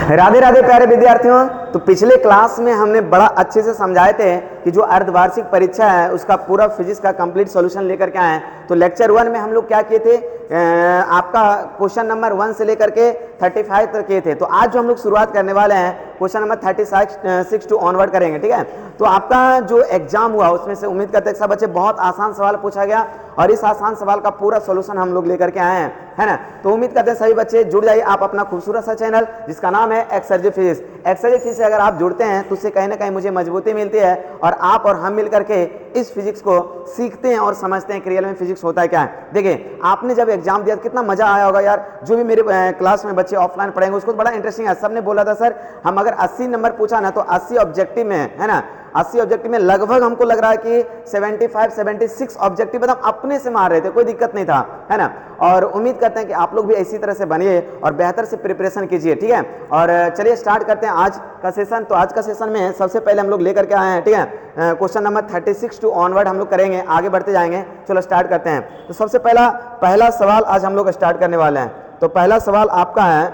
राधे राधे प्यारे विद्यार्थियों। तो पिछले क्लास में हमने बड़ा अच्छे से समझाए थे कि जो अर्धवार्षिक परीक्षा है उसका पूरा फिजिक्स का कंप्लीट सॉल्यूशन लेकर के आए। तो लेक्चर 1 में हम लोग क्या किए थे, आपका क्वेश्चन नंबर 1 से लेकर के 35 तक किए थे। तो आज जो हम लोग शुरुआत करने वाले हैं क्वेश्चन नंबर 36 टू ऑनवर्ड करेंगे, ठीक है। तो आपका जो एग्जाम हुआ उसमें से उम्मीद करते हैं सब बच्चे बहुत आसान सवाल पूछा गया और इस आसान सवाल का पूरा सॉल्यूशन हम लोग लेकर के आए हैं, है ना। तो उम्मीद करते हैं सभी बच्चे जुड़ जाइए आप अपना खूबसूरत सा चैनल जिसका नाम है एक्सर्जी फिजिक्स। एक्सर्जी फिजिक्स से अगर आप जुड़ते हैं तो उससे कहीं ना कहीं मुझे मजबूती मिलती है और आप और हम मिल करके इस फिजिक्स को सीखते हैं और समझते हैं कि रियल में फिजिक्स होता है क्या है। देखिए आपने जब एग्जाम दिया कितना मजा आया होगा यार। जो भी मेरे क्लास में बच्चे ऑफलाइन पढ़ेंगे उसको बड़ा इंटरेस्टिंग है। सबने बोला था सर हम अगर 80 नंबर पूछा ना तो 80 ऑब्जेक्टिव में, है ना, 80 ऑब्जेक्टिव में लगभग हमको लग रहा है कि 76 ऑब्जेक्टिव मतलब अपने से मार रहे थे, कोई दिक्कत नहीं था, है ना। और उम्मीद करते हैं कि आप लोग भी इसी तरह से बनिए और बेहतर से प्रिपरेशन कीजिए, ठीक है। और चलिए स्टार्ट करते हैं आज का सेशन। तो आज का सेशन में सबसे पहले हम लोग लेकर के आए हैं, ठीक है, क्वेश्चन नंबर 36 टू ऑनवर्ड हम लोग करेंगे, आगे बढ़ते जाएंगे। चलो स्टार्ट करते हैं। तो सबसे पहला सवाल आज हम लोग स्टार्ट करने वाले हैं। तो पहला सवाल आपका है,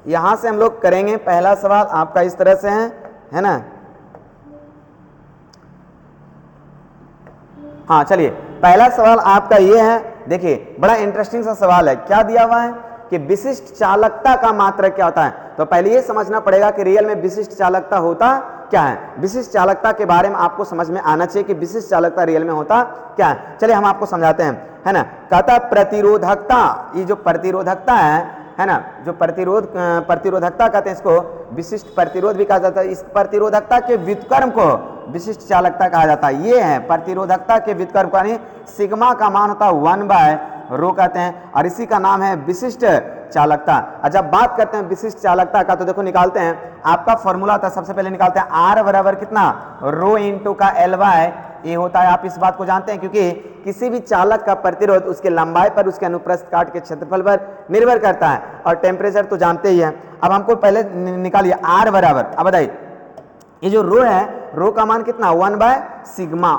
यहां से हम लोग करेंगे। पहला सवाल आपका इस तरह से है ना। हाँ चलिए पहला सवाल आपका ये है, देखिए बड़ा इंटरेस्टिंग सा सवाल है। क्या दिया हुआ है कि विशिष्ट चालकता का मात्रक क्या होता है। तो पहले ये समझना पड़ेगा कि रियल में विशिष्ट चालकता होता क्या है। विशिष्ट चालकता के बारे में आपको समझ में आना चाहिए कि विशिष्ट चालकता रियल में होता क्या है। चलिए हम आपको समझाते हैं, है ना। कहता प्रतिरोधकता, ये जो प्रतिरोधकता है ना, जो प्रतिरोधकता कहते हैं, इसको विशिष्ट प्रतिरोध भी कहा जाता है। इस प्रतिरोधकता के व्युत्क्रम को विशिष्ट चालकता कहा जाता है। ये है प्रतिरोधकता के व्युत्क्रम यानी सिग्मा का मान होता है 1/ρ कहते हैं और इसी का नाम है विशिष्ट चालकता। और जब बात करते हैं विशिष्ट चालकता का तो देखो निकालते हैं, आपका फॉर्मूला था, सबसे पहले निकालते हैं R बराबर कितना, ρ इंटू का Ly ये होता है। आप इस बात को जानते हैं क्योंकि किसी भी चालक का प्रतिरोध उसके लंबाई पर, उसके अनुप्रस्थ काट के क्षेत्रफल पर निर्भर करता है और टेम्परेचर तो जानते ही है। अब हमको पहले निकालिए R बराबर, अब बताइए ये जो रो है, रो का मान कितना 1/सिग्मा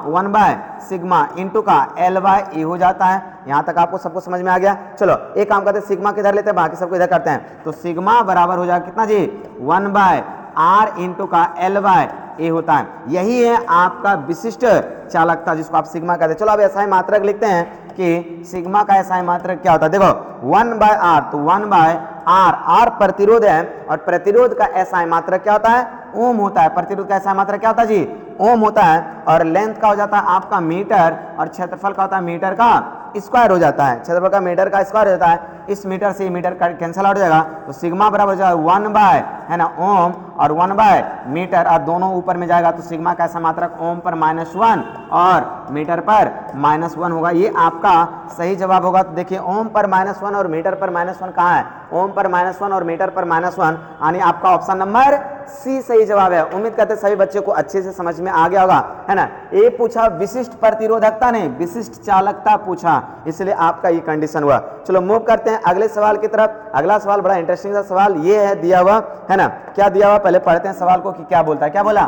इंटू का Ly ये हो जाता है। यहां तक आपको सबको समझ में आ गया। चलो एक काम करते हैं, सिग्मा किधर लेते हैं, बाकी सबको इधर करते हैं। तो सिग्मा बराबर हो जाएगा कितना जी, 1/r इंटू का Ly ये होता है। यही है आपका विशिष्ट चालकता जिसको आप सिग्मा कहते हैं। चलो अब ऐसा ही मात्रक लिखते हैं कि सिग्मा का ऐसा ही मात्रक क्या होता है। देखो 1/r, तो 1/r प्रतिरोध है और प्रतिरोध का ऐसा ही मात्रक क्या होता है, ओम होता है। प्रतिरोध का ऐसा मात्रक क्या होता है जी, ओम होता है। और लेंथ का हो जाता है आपका मीटर और क्षेत्रफल का होता है मीटर का स्क्वायर हो जाता है। क्षेत्रफल का मीटर का स्क्वायर हो जाता है। इस मीटर से मीटर कैंसिल आउट हो जाएगा तो सिग्मा बराबर हो जाएगा 1/, है ना, ओम और 1/मीटर और दोनों ऊपर में जाएगा तो सिग्मा का ऐसा मात्रक ओम पर -1 और मीटर पर -1 होगा। ये आपका सही जवाब होगा। तो देखिए ओम पर -1 और मीटर पर -1 कहाँ है, ओम पर -1 और मीटर पर -1 यानी आपका ऑप्शन नंबर सी सही जवाब है। उम्मीद करते हैं सभी बच्चों को अच्छे से समझ में आ गया होगा, है ना। ये पूछा विशिष्ट प्रतिरोधकता नहीं, विशिष्ट चालकता पूछा, इसलिए आपका ये कंडीशन हुआ। चलो मूव करते हैं अगले सवाल की तरफ। अगला सवाल बड़ा इंटरेस्टिंग सा सवाल ये है, दिया हुआ है ना। क्या दिया हुआ, पहले पढ़ते हैं सवाल को कि क्या बोलता है। क्या बोला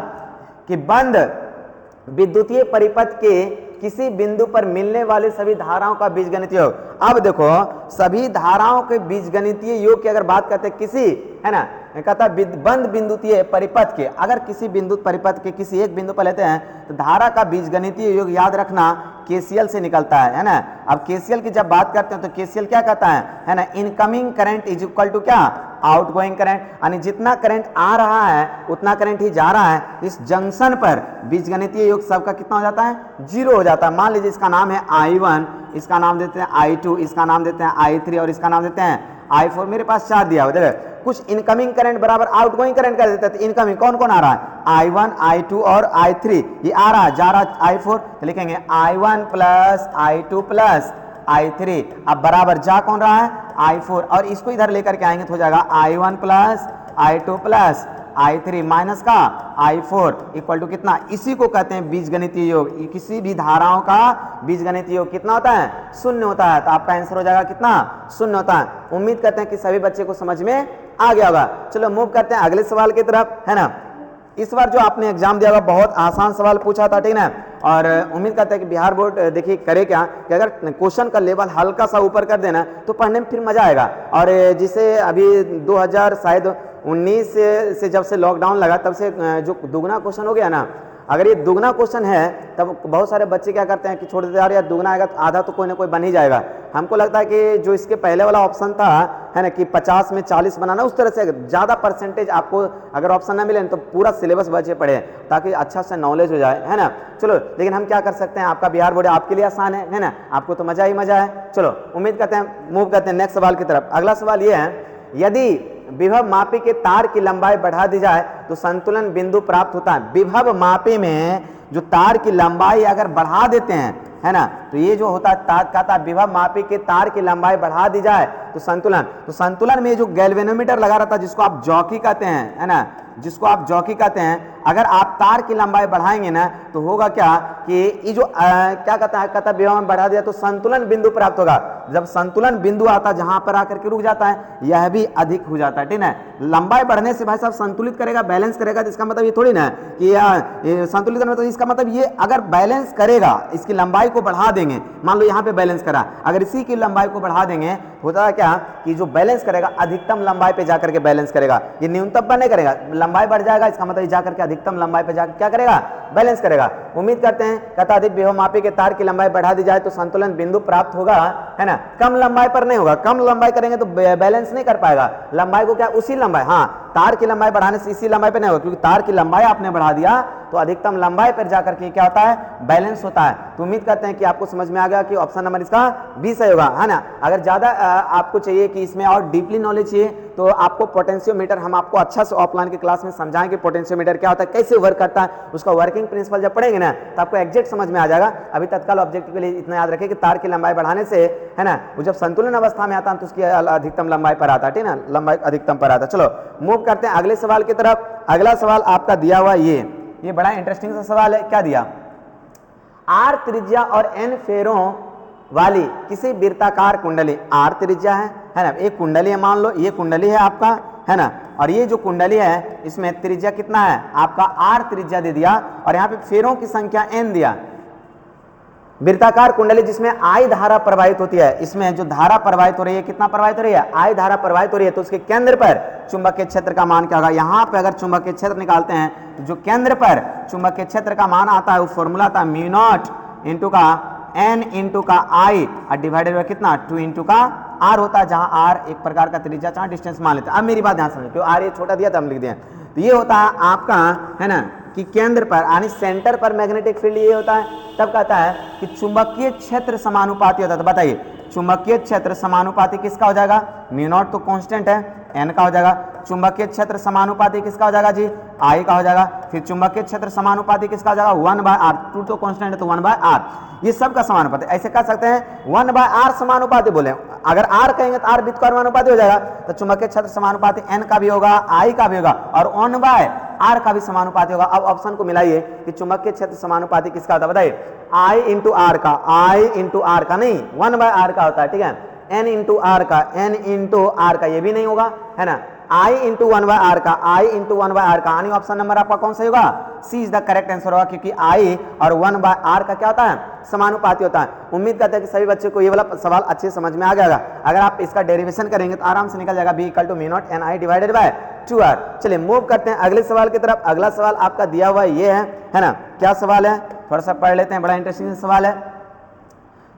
कि बंद विद्युतीय परिपथ के किसी बिंदु पर मिलने वाले सभी धाराओं का बीजगणितीय योग। अब देखो सभी धाराओं के बीजगणितीय योग की अगर बात करते हैं किसी, है ना, कहता है बंद बिंदुतीय परिपथ के, अगर किसी बिंदु परिपथ के किसी एक बिंदु पर लेते हैं तो धारा का बीजगणितीय योग याद रखना केसीएल से निकलता है ना। अब केसीएल की जब बात करते हैं तो केसीएल क्या कहता है ना, incoming current is equal to क्या, आउटगोइंग करंट, यानी जितना करंट आ रहा है उतना करंट ही जा रहा है। इस जंक्शन पर बीजगणितीय योग सबका कितना हो जाता है, 0 हो जाता है। मान लीजिए इसका नाम है I1, इसका नाम देते हैं I2, इसका नाम देते हैं I3 और इसका नाम देते हैं I4। मेरे पास 4 दिया हुआ, देखो कुछ इनकमिंग करंट बराबर आउटगोइंग करंट कर देते हैं। तो इनकमिंग कौन कौन आ रहा है, I1 I2 और I3, ये आ रहा है, जा रहा है I4, तो लिखेंगे I1 plus I2 plus I3। अब बराबर जा कौन रहा है, I4, और इसको इधर लेकर के आएंगे तो हो जाएगा I1 plus I2 plus I3 minus का I4 इक्वल टू कितना, इसी को कहते हैं बीजगणितीय योग। किसी भी धाराओं का बीजगणितीय योग कितना होता है, 0 होता है। तो आपका आंसर हो जाएगा कितना, 0 होता है। उम्मीद करते हैं कि सभी बच्चे को समझ में आ गया होगा। चलो मूव करते हैं अगले सवाल की तरफ, है ना। इस बार जो आपने एग्जाम दिया होगा बहुत आसान सवाल पूछा था, ठीक ना। और उम्मीद करते हैं कि बिहार बोर्ड देखिए करे क्या कि अगर क्वेश्चन का लेवल हल्का सा ऊपर कर देना तो पढ़ने में फिर मजा आएगा। और जिसे अभी 2019 से जब से लॉकडाउन लगा तब से जो दुगना क्वेश्चन हो गया ना, अगर ये दुगना क्वेश्चन है तब बहुत सारे बच्चे क्या करते हैं कि छोड़ देते हैं, यार दुगना आएगा तो आधा तो कोई ना कोई बन ही जाएगा। हमको लगता है कि जो इसके पहले वाला ऑप्शन था है ना कि 50 में 40 बनाना, उस तरह से ज़्यादा परसेंटेज आपको अगर ऑप्शन ना मिले तो पूरा सिलेबस बचे पड़े ताकि अच्छा से नॉलेज हो जाए, है ना। चलो लेकिन हम क्या कर सकते हैं, आपका बिहार बोर्ड आपके लिए आसान है ना, आपको तो मजा ही मजा है। चलो उम्मीद करते हैं मूव करते हैं नेक्स्ट सवाल की तरफ। अगला सवाल ये है, यदि विभव मापी के तार की लंबाई बढ़ा दी जाए तो संतुलन बिंदु प्राप्त होता है। विभव मापी में जो तार की लंबाई अगर बढ़ा देते हैं, है ना, तो ये जो होता है कहता है विभव मापी के तार की लंबाई बढ़ा दी जाए तो संतुलन में जो गैल्वेनोमीटर लगा रहता है जिसको आप जॉकी कहते हैं, है ना, जिसको आप जॉकी कहते हैं, अगर आप तार की लंबाई बढ़ाएंगे ना तो होगा क्या कि ये जो क्या कहता है विभव में बढ़ा दिया तो संतुलन बिंदु प्राप्त होगा। जब संतुलन बिंदु आता है जहां पर आकर के रुक जाता है, यह भी अधिक हो जाता है, ठीक है। लंबाई बढ़ने से भाई साहब संतुलित करेगा, बैलेंस करेगा, तो इसका मतलब ये थोड़ी ना कि संतुलित करना, तो इसका मतलब ये अगर बैलेंस करेगा, इसकी लंबाई को बढ़ा देंगे, मान लो यहाँ पे बैलेंस करा, अगर इसी की लंबाई को बढ़ा देंगे होता है क्या कि जो बैलेंस करेगा अधिकतम लंबाई पे जाकर के बैलेंस करेगा, ये न्यूनतम पर नहीं करेगा। लंबाई बढ़ जाएगा इसका मतलब जाकर के अधिकतम लंबाई पे जाकर क्या करेगा, बैलेंस करेगा। उम्मीद करते हैं कहता अधिक विभव मापी के तार की लंबाई बढ़ा दी जाए तो संतुलन बिंदु प्राप्त होगा, है ना। कम लंबाई पर नहीं होगा, कम लंबाई करेंगे तो बैलेंस नहीं कर पाएगा। लंबाई को क्या उसी लंबाई, हाँ तार की लंबाई बढ़ाने से इसी लंबाई पे नहीं होगा, क्योंकि तार की लंबाई आपने बढ़ा दिया तो अधिकतम लंबाई पर जाकर के क्या होता है, बैलेंस होता है। तो उम्मीद करते हैं कि आपको समझ में आ गया कि ऑप्शन नंबर इसका 20 सही होगा, है ना। अगर ज्यादा आपको चाहिए कि इसमें और डीपली नॉलेज चाहिए तो आपको पोटेंशियोमीटर हम आपको अच्छा से ऑफलाइन की क्लास में समझाएंगे पोटेंशियोमीटर क्या होता है, कैसे वर्क करता है, उसका वर्किंग प्रिंसिपल जब पढ़ेंगे ना तो आपको एग्जैक्ट समझ में आ जाएगा। अभी तत्काल ऑब्जेक्टिव के लिए इतना याद रखें कि तार की लंबाई बढ़ाने से, है ना, वो जब संतुलन अवस्था में आता है तो उसकी अधिकतम लंबाई पर आता है, ठीक है ना, लंबाई अधिकतम पर आता है। चलो मूव करते हैं अगले सवाल की तरफ। अगला सवाल आपका दिया हुआ ये बड़ा इंटरेस्टिंग सा सवाल है। क्या दिया, आर त्रिज्या और एन फेरों वाली किसी वृत्ताकार कुंडली, आर त्रिज्या है ना, एक कुंडली है, मान लो ये कुंडली है आपका, है ना, और ये जो कुंडली है इसमें त्रिज्या कितना है आपका, आर त्रिज्या दे दिया और यहाँ पे फेरों की संख्या एन दिया। वृत्ताकार कुंडली जिसमें आई धारा प्रवाहित होती है, इसमें जो धारा प्रवाहित हो रही है, कितना प्रवाहित हो रही है, आई धारा प्रवाहित हो रही है, तो उसके केंद्र पर चुंबकीय क्षेत्र का मान क्या होगा। यहाँ पे अगर चुंबकीय क्षेत्र निकालते हैं तो जो केंद्र पर चुंबकीय क्षेत्र का मान आता है वो फॉर्मूला आता है म्यू नॉट इंटू का एन इंटू का आई और डिवाइडेड बाय कितना 2 इंटू का आर होता है, जहां आर एक प्रकार का त्रिज्या चाहे डिस्टेंस मान लेते हैं। अब मेरी बात ध्यान समझो, क्यों आर ये छोटा दिया था हम लिख दिए, तो ये होता है आपका, है ना, कि केंद्र पर यानी सेंटर पर मैग्नेटिक फील्ड ये होता है। तब कहता है कि चुंबकीय क्षेत्र समानुपाती होता है। तो बताइए चुंबकीय क्षेत्र समानुपाती किसका हो जाएगा, म्यू नॉट तो कांस्टेंट है, एन का हो जाएगा। चुंबकीय क्षेत्र समानुपाती किसका हो जाएगा जी, आई का हो जाएगा। फिर चुंबकीय क्षेत्र समानुपाती किसका हो जाएगा, 1/r, 2 तो कांस्टेंट है तो 1/r, ये सब का समानुपाती। ऐसे कह सकते हैं 1/r समानुपाती बोले, अगर r कहेंगे तो r भी समानुपाती हो जाएगा, तो चुंबकीय क्षेत्र समानुपाती n का भी होगा, i का भी होगा और 1/r का भी समानुपाती होगा। अब ऑप्शन को मिलाइए कि चुंबकीय क्षेत्र समानुपाती किसका होता है, बताइए i इंटू आर का, i इंटू आर का नहीं 1/r का होता है, ठीक है, n इंटू आर का, n इंटू आर का ये भी नहीं होगा, है ना, i इंटू 1/r का, i इंटू 1/r का, यानी ऑप्शन नंबर आपका कौन सा होगा, सी इज द करेक्ट आंसर होगा, क्योंकि i और 1/r का क्या होता है, समानुपाती होता है। उम्मीद करते हैं कि सभी बच्चों को ये वाला सवाल अच्छे समझ में आ गया। अगर आप इसका डेरिवेशन करेंगे तो आराम से निकल जाएगा, b equal to mu naught N I divided by 2r। चलिए मूव करते हैं अगले सवाल की तरफ। अगला सवाल आपका दिया हुआ ये है ना, क्या सवाल है, थोड़ा सा पढ़ लेते हैं, बड़ा इंटरेस्टिंग सवाल है।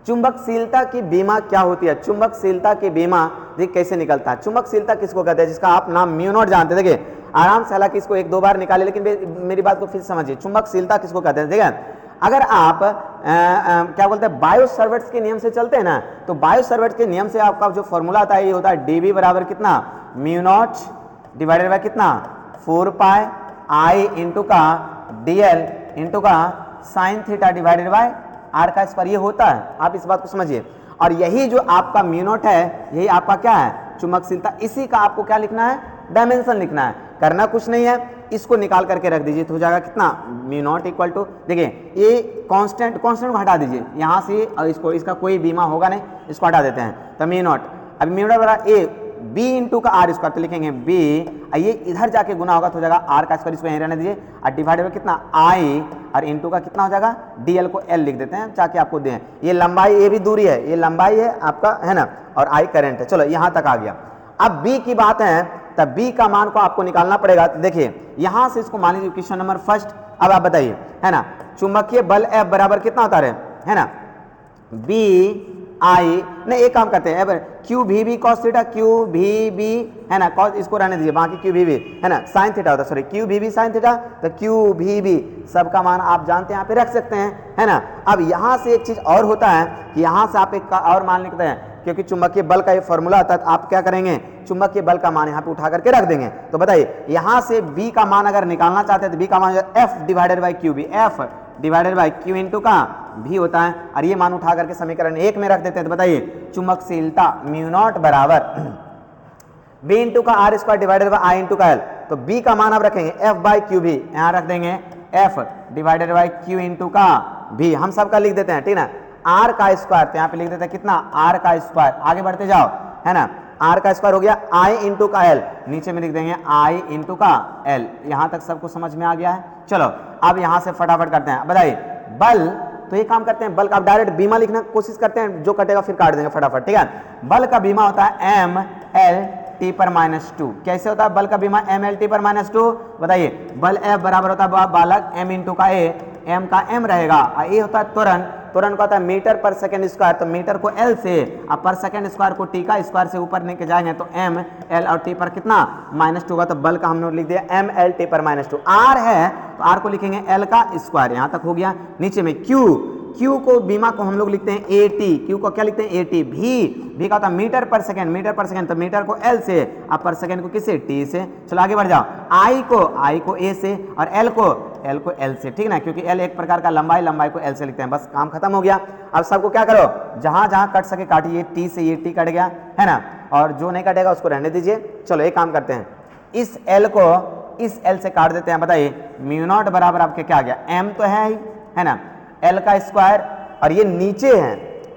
चुंबकशीलता की बीमा क्या होती है, चुंबकशीलता की बीमा देखिए कैसे निकलता है। चुंबकशीलता किसको कहते हैं, जिसका आप नाम म्यू नॉट जानते, देखिए आराम से, हालांकि इसको 1-2 बार निकाले, लेकिन मेरी बात को फिर समझिए, चुंबकशीलता किसको कहते हैं। देखिए अगर आप क्या बोलते हैं बायो सर्वेट्स के नियम से चलते हैं ना, तो बायो सर्वेट्स के नियम से आपका जो फॉर्मूला आता है ये होता है dv बराबर कितना, म्यू नॉट डिवाइडेड बाय कितना 4 पाई आई इंटू का dl इंटू का sine theta divided by R का स्क्वायर, ये होता है। आप इस बात को समझिए, और यही जो आपका म्यू नॉट है यही आपका क्या है, चुंबकशीलता। इसी का आपको क्या लिखना है, डायमेंशन लिखना है, करना कुछ नहीं है, इसको निकाल करके रख दीजिए तो हो जाएगा कितना, म्यू नॉट इक्वल टू, देखिए ये कांस्टेंट को हटा दीजिए यहाँ से, और इसको, इसका कोई बीमा होगा नहीं, इसको हटा देते हैं, तो म्यू नॉट, अब म्यू नॉट बराबर ए b इंटू का आर स्क्वायर, तो लिखेंगे b, ये इधर जाके गुना होगा तो हो जाएगा आर का स्क्वायर, इसको यहीं रहने दीजिए, और डिवाइडेड बाय कितना i, और इंटू का कितना हो जाएगा dl को l लिख देते हैं ताकि आपको दें। ये लंबाई, ये भी दूरी है, ये लंबाई है आपका, है ना, और i करंट है। चलो यहाँ तक आ गया। अब b की बात है, तब b का मान को आपको निकालना पड़ेगा। तो देखिए यहाँ से इसको मान लीजिए क्वेश्चन नंबर फर्स्ट। अब आप बताइए, है ना, चुंबकीय बल F बराबर कितना होता है ना, b i, नहीं एक काम करते हैं, क्यू भी बी कॉस थीटा, क्यू भी बी, है ना, कॉस इसको रहने दीजिए, बाकी क्यू भी बी, है ना, साइन थीटा होता है, सॉरी क्यू भी बी साइन थीटा, तो क्यू भी बी सबका मान आप जानते हैं यहाँ पे रख सकते हैं, है ना। अब यहाँ से एक चीज और होता है कि यहाँ से आप एक और मान लिखते हैं, क्योंकि चुंबकीय बल का ये फॉर्मूला आता है, तो आप क्या करेंगे, चुंबकीय बल का मान यहाँ पे उठा करके रख देंगे। तो बताइए यहाँ से b का मान अगर निकालना चाहते हैं तो b का मान f divided by Q B, f divided by Q into का v होता है, और ये मान उठा करके समीकरण 1 में रख देते हैं। तो बताइए चुंबकशीलता म्यू नॉट बराबर b इंटू का R square divided by i into का l, तो b का मान आप रखेंगे f बाई क्यू भी, यहाँ रख देंगे f divided by Q into का v, हम सबका लिख देते हैं, ठीक ना, r का स्क्वायर, तो यहाँ पे लिख देते हैं कितना, r का स्क्वायर, आगे बढ़ते जाओ, है ना, r का स्क्वायर हो गया i इंटू का l, नीचे में लिख देंगे i इंटू का l। यहाँ तक सबको समझ में आ गया है। चलो अब यहाँ से फटाफट करते हैं, बताइए बल, तो ये काम करते हैं, बल का आप डायरेक्ट बीमा लिखना कोशिश करते हैं, जो कटेगा फिर काट देंगे फटाफट, ठीक है। बल का बीमा होता है एम एल टी पर -2। कैसे होता है बल का बीमा एम एल टी पर -2, बताइए बल F बराबर होता है बालक m इंटू का a, m का m रहेगा, और a होता है त्वरण, त्वरण का होता है मीटर पर सेकंड स्क्वायर, तो मीटर को l से, अब पर सेकंड स्क्वायर को t का स्क्वायर से ऊपर लेके जाएंगे तो m l और t पर कितना -2 होगा, तो बल का हमने लिख दिया m l t पर -2। r है तो r को लिखेंगे l का स्क्वायर, यहाँ तक हो गया। नीचे में q को बीमा को हम लोग लिखते हैं at, q को क्या लिखते हैं at, v का होता है मीटर पर सेकंड, तो मीटर को l से, अब पर सेकंड को किससे, t से। चलो आगे बढ़ जाओ, i को a से, और l को l से, ठीक ना, क्योंकि l एक प्रकार का लंबाई को l से लिखते हैं, बस काम खत्म हो गया। अब सबको क्या करो, जहां जहां कट सके काटिए, t से ये t कट गया, है ना, और जो नहीं कटेगा उसको रहने दीजिए। चलो एक काम करते हैं, इस l को इस l से काट देते हैं। बताइए म्यू नॉट बराबर आपके क्या आ गया, m तो है ही, है ना, l का स्क्वायर, और ये नीचे है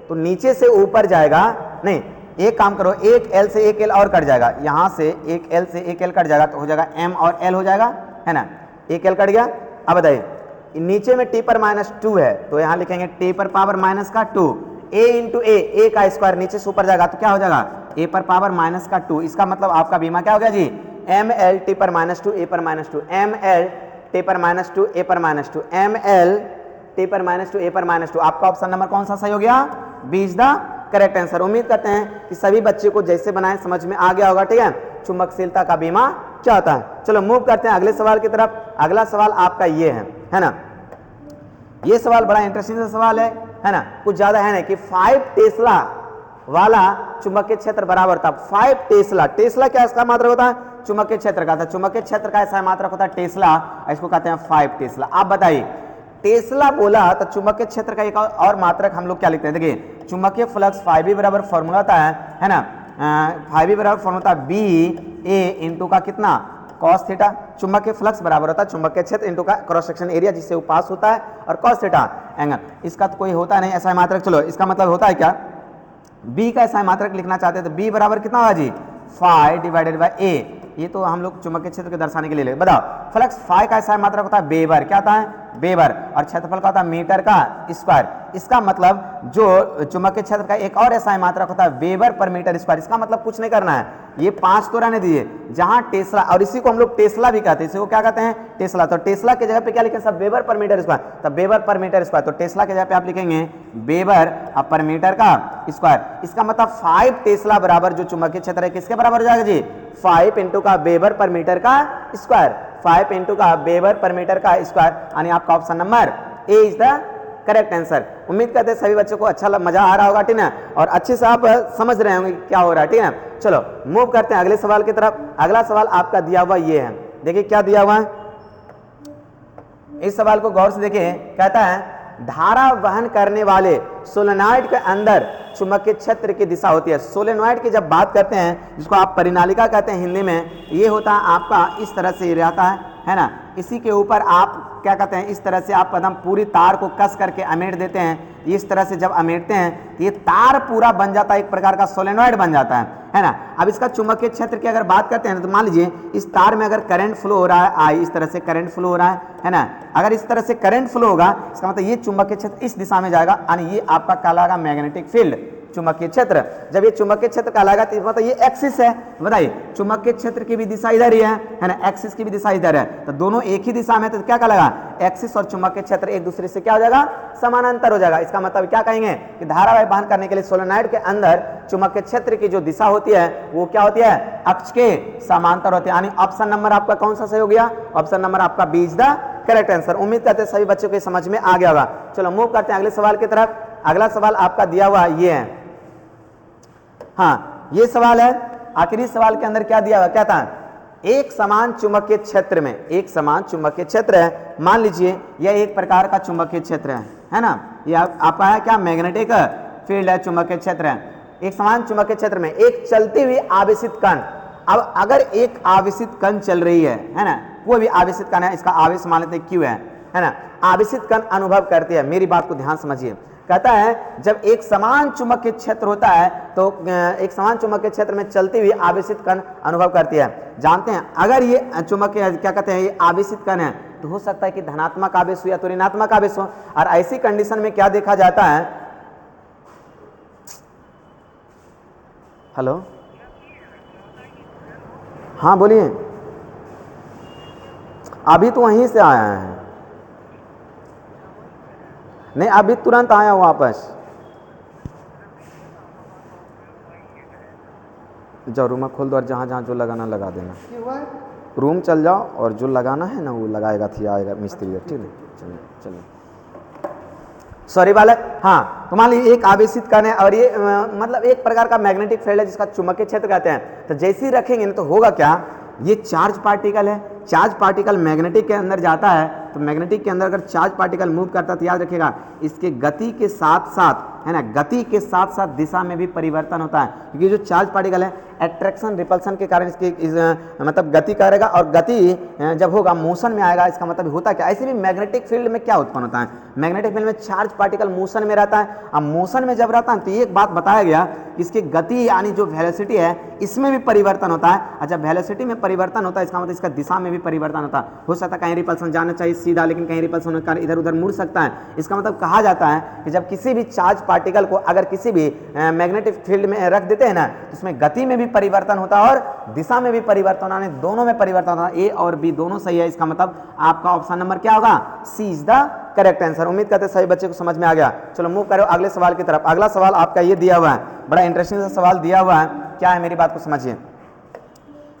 तो नीचे से ऊपर जाएगा, नहीं एक काम करो, एक l से एक l और कट जाएगा, यहाँ से एक l से एक l कट जाएगा, तो हो जाएगा m और l हो जाएगा, है ना, एक l कट गया। अब बताइए नीचे में t पर -2 है, तो यहाँ लिखेंगे t पर पावर -2, a इंटू a का स्क्वायर नीचे से ऊपर जाएगा तो क्या हो जाएगा a पर पावर -2। इसका मतलब आपका बीमा क्या हो गया जी, m l t पर -2 a पर -2, m l t पर -2 a पर -2, m l t पर -2 a पर -2। आपका ऑप्शन नंबर कौन सा सही हो गया, B is the correct answer. उम्मीद करते हैं कि सभी बच्चे को जैसे बनाए समझ में आ गया होगा, ठीक है, चुंबकशीलता का बीमा क्या होता है। चलो मूव करते हैं अगले सवाल की तरफ। अगला सवाल आपका ये है ना, ये सवाल बड़ा इंटरेस्टिंग सवाल है ना, कुछ ज्यादा है ना, कि 5 टेस्ला वाला चुंबकीय क्षेत्र बराबर होता है 5 टेस्ला। टेस्ला क्या इसका मात्रक होता है, चुंबकीय क्षेत्र का, था चुंबकीय क्षेत्र का ऐसा मात्रक होता है टेस्ला, इसको कहते हैं 5 टेस्ला। आप बताइए टेस्ला बोला तो चुंबकीय क्षेत्र का एक और मात्रक हम लोग क्या लिखते हैं, देखिए चुंबकीय फ्लक्स ϕb बराबर फॉर्मूला होता है ना, ϕb बराबर फॉर्मूला होता है बी ए इंटू का कितना कॉस थीटा। चुंबकीय फ्लक्स बराबर होता है चुंबकीय क्षेत्र इंटू का क्रॉस सेक्शन एरिया जिससे वो पास होता है, और कॉस थीटा एंगल। इसका तो कोई होता नहीं ऐसा मात्रक। चलो इसका मतलब होता है क्या, बी का ऐसा मात्रक लिखना चाहते हैं तो बी बराबर कितना होगा जी, फाई डिवाइडेड बाई ए। ये तो हम लोग चुंबकीय क्षेत्र को दर्शाने के लिए बताओ। फ्लक्स फाई का ऐसा मात्रक होता है बेबर, क्या होता है बेबर, और क्षेत्रफल का होता है मीटर का स्क्वायर। इसका मतलब जो चुंबकीय क्षेत्र का एक और ऐसा मात्रक होता है वेबर पर मीटर स्क्वायर। इसका मतलब कुछ नहीं करना है, ये 5 तो रहने दीजिए, जहां टेस्ला, और इसी को हम लोग टेस्ला भी कहते हैं, इसी को क्या कहते हैं टेस्ला। तो टेस्ला के जगह पे क्या लिखें सब वेबर पर मीटर स्क्वायर, तब वेबर पर मीटर स्क्वायर, तो टेस्ला के जगह पे आप लिखेंगे वेबर पर मीटर का स्क्वायर। इसका मतलब 5 टेस्ला बराबर जो चुंबकीय क्षेत्र है किसके बराबर हो जाएगा जी, 5 इंटू का वेबर पर मीटर का स्क्वायर, 5 इंटू का वेबर पर मीटर का स्क्वायर, यानी आपका option number A is the correct answer. उम्मीद करते हैं सभी बच्चों को अच्छा मजा आ रहा होगा, ठीक है, और अच्छे से आप समझ रहे होंगे क्या हो रहा है, ठीक है। चलो मूव करते हैं अगले सवाल की तरफ। अगला सवाल आपका दिया हुआ ये है, देखिए क्या दिया हुआ है, इस सवाल को गौर से देखिए। कहता है धारा वहन करने वाले सोलेनॉइड के अंदर चुंबकीय क्षेत्र की दिशा होती है। सोलेनॉइड की जब बात करते हैं, जिसको आप परिनालिका कहते हैं हिंदी में, ये होता है आपका इस तरह से रहता है ना, इसी के ऊपर आप क्या कहते हैं, इस तरह से आप एकदम पूरी तार को कस करके अमेट देते हैं। इस तरह से जब अमेटते हैं तो ये तार पूरा बन जाता है, एक प्रकार का सोलेनॉइड बन जाता है ना। अब इसका चुंबकीय क्षेत्र की अगर बात करते हैं तो मान लीजिए इस तार में अगर करंट फ्लो हो रहा है, आई इस तरह से करंट फ्लो हो रहा है ना। अगर इस तरह से करंट फ्लो होगा इसका मतलब ये चुंबकीय क्षेत्र इस दिशा में जाएगा, यानी ये आपका कहलाएगा मैग्नेटिक फील्ड, चुंबकीय क्षेत्र। जब ये चुंबकीय क्षेत्र कहलाएगा तो मतलब ये एक्सिस है, बताइए चुंबकीय क्षेत्र की भी दिशा इधर ही है ना, एक्सिस की भी दिशा इधर है, तो दोनों एक ही दिशा में, तो क्या कहलाएगा, एक्सिस और चुंबकीय क्षेत्र एक दूसरे से क्या हो जाएगा, समानांतर हो जाएगा। इसका मतलब क्या कहेंगे कि धारावाही वहन करने के लिए सोलेनॉइड के अंदर चुंबकीय क्षेत्र की जो दिशा होती है वो क्या होती है, अक्ष के समांतर होती है। यानी ऑप्शन नंबर आपका कौन सा सही हो गया, ऑप्शन नंबर आपका B is the correct answer. उम्मीद करते हैं सभी बच्चों को समझ में आ गया होगा। चलो मूव करते हैं अगले सवाल की तरफ। अगला सवाल आपका दिया हुआ ये है, हाँ ये सवाल है, आखिरी सवाल के अंदर क्या दिया हुआ, क्या था, एक समान चुंबकीय क्षेत्र में, एक समान चुंबकीय क्षेत्र है, मान लीजिए यह एक प्रकार का चुंबकीय क्षेत्र है ना, यह आपका है क्या, मैग्नेटिक फील्ड है, चुंबकीय क्षेत्र है। एक समान चुंबकीय क्षेत्र में एक चलती हुई आवेशित कण, अब अगर एक आवेशित कण चल रही है ना, कोई भी आवेशित कण है, इसका आवेश मान लेते हैं Q है ना, आवेशित कण अनुभव करती है, मेरी बात को ध्यान समझिए, कहता है जब एक समान चुंबकीय क्षेत्र होता है तो एक समान चुंबकीय क्षेत्र में चलती हुई आवेशित कण अनुभव करती है। जानते हैं अगर ये चुंबकीय क्या कहते हैं, ये आवेशित कण है तो हो सकता है कि धनात्मक आवेश हो या तो ऋणात्मक आवेश हो, और ऐसी कंडीशन में क्या देखा जाता है, हेलो हाँ बोलिए, अभी तो वहीं से आया है, नहीं अभी तुरंत आया हूं वापस, जाओ रूम खोल दो और जहां जहां जो लगाना लगा देना, रूम चल जाओ और जो लगाना है ना वो लगाएगा, थी आएगा मिस्त्री, ठीक है चलिए चलिए। सॉरी बालक, हाँ तो मान लीजिए एक आवेशित कण है और ये मतलब एक प्रकार का मैग्नेटिक फील्ड है जिसका चुंबकीय क्षेत्र कहते हैं, तो जैसे ही रखेंगे ना तो होगा क्या, ये चार्ज पार्टिकल है, चार्ज पार्टिकल मैग्नेटिक के अंदर जाता है, तो मैग्नेटिक के अंदर अगर चार्ज पार्टिकल मूव करता है तो याद रखिएगा इसके गति के साथ साथ है ना, गति के साथ साथ दिशा में भी परिवर्तन होता है, क्योंकि जो चार्ज पार्टिकल है अट्रैक्शन रिपल्सन के कारण इसकी मतलब गति करेगा, और गति जब होगा मोशन में आएगा, इसका मतलब होता क्या, ऐसे भी मैग्नेटिक फील्ड में क्या उत्पन्न होता है, मैग्नेटिक फील्ड में चार्ज पार्टिकल मोशन में रहता है। अब मोशन में जब रहता है तो एक बात बताया गया, इसकी गति यानी जो वेलोसिटी है इसमें भी परिवर्तन होता है। अच्छा वेलोसिटी में परिवर्तन होता है इसका मतलब इसका दिशा में भी परिवर्तन होता है, हो सकता है कहीं रिपल्सन जाना चाहिए सीधा, लेकिन कहीं रिपल्सन होने के कारण इधर उधर मुड़ सकता है। इसका मतलब कहा जाता है कि जब किसी भी चार्ज पार्टिकल को अगर किसी भी मैग्नेटिक फील्ड में रख देते हैं ना तो उसमें गति में भी परिवर्तन होता है और दिशा में भी परिवर्तन, यानी दोनों में परिवर्तन होता है। ए और बी दोनों सही है, इसका मतलब आपका ऑप्शन नंबर क्या होगा, सी इज द करेक्ट आंसर। उम्मीद करते हैं सभी बच्चे को समझ में आ गया। चलो मूव करो अगले सवाल की तरफ। अगला सवाल आपका ये दिया हुआ है, बड़ा इंटरेस्टिंग सा सवाल दिया हुआ है, क्या है मेरी बात को समझिए।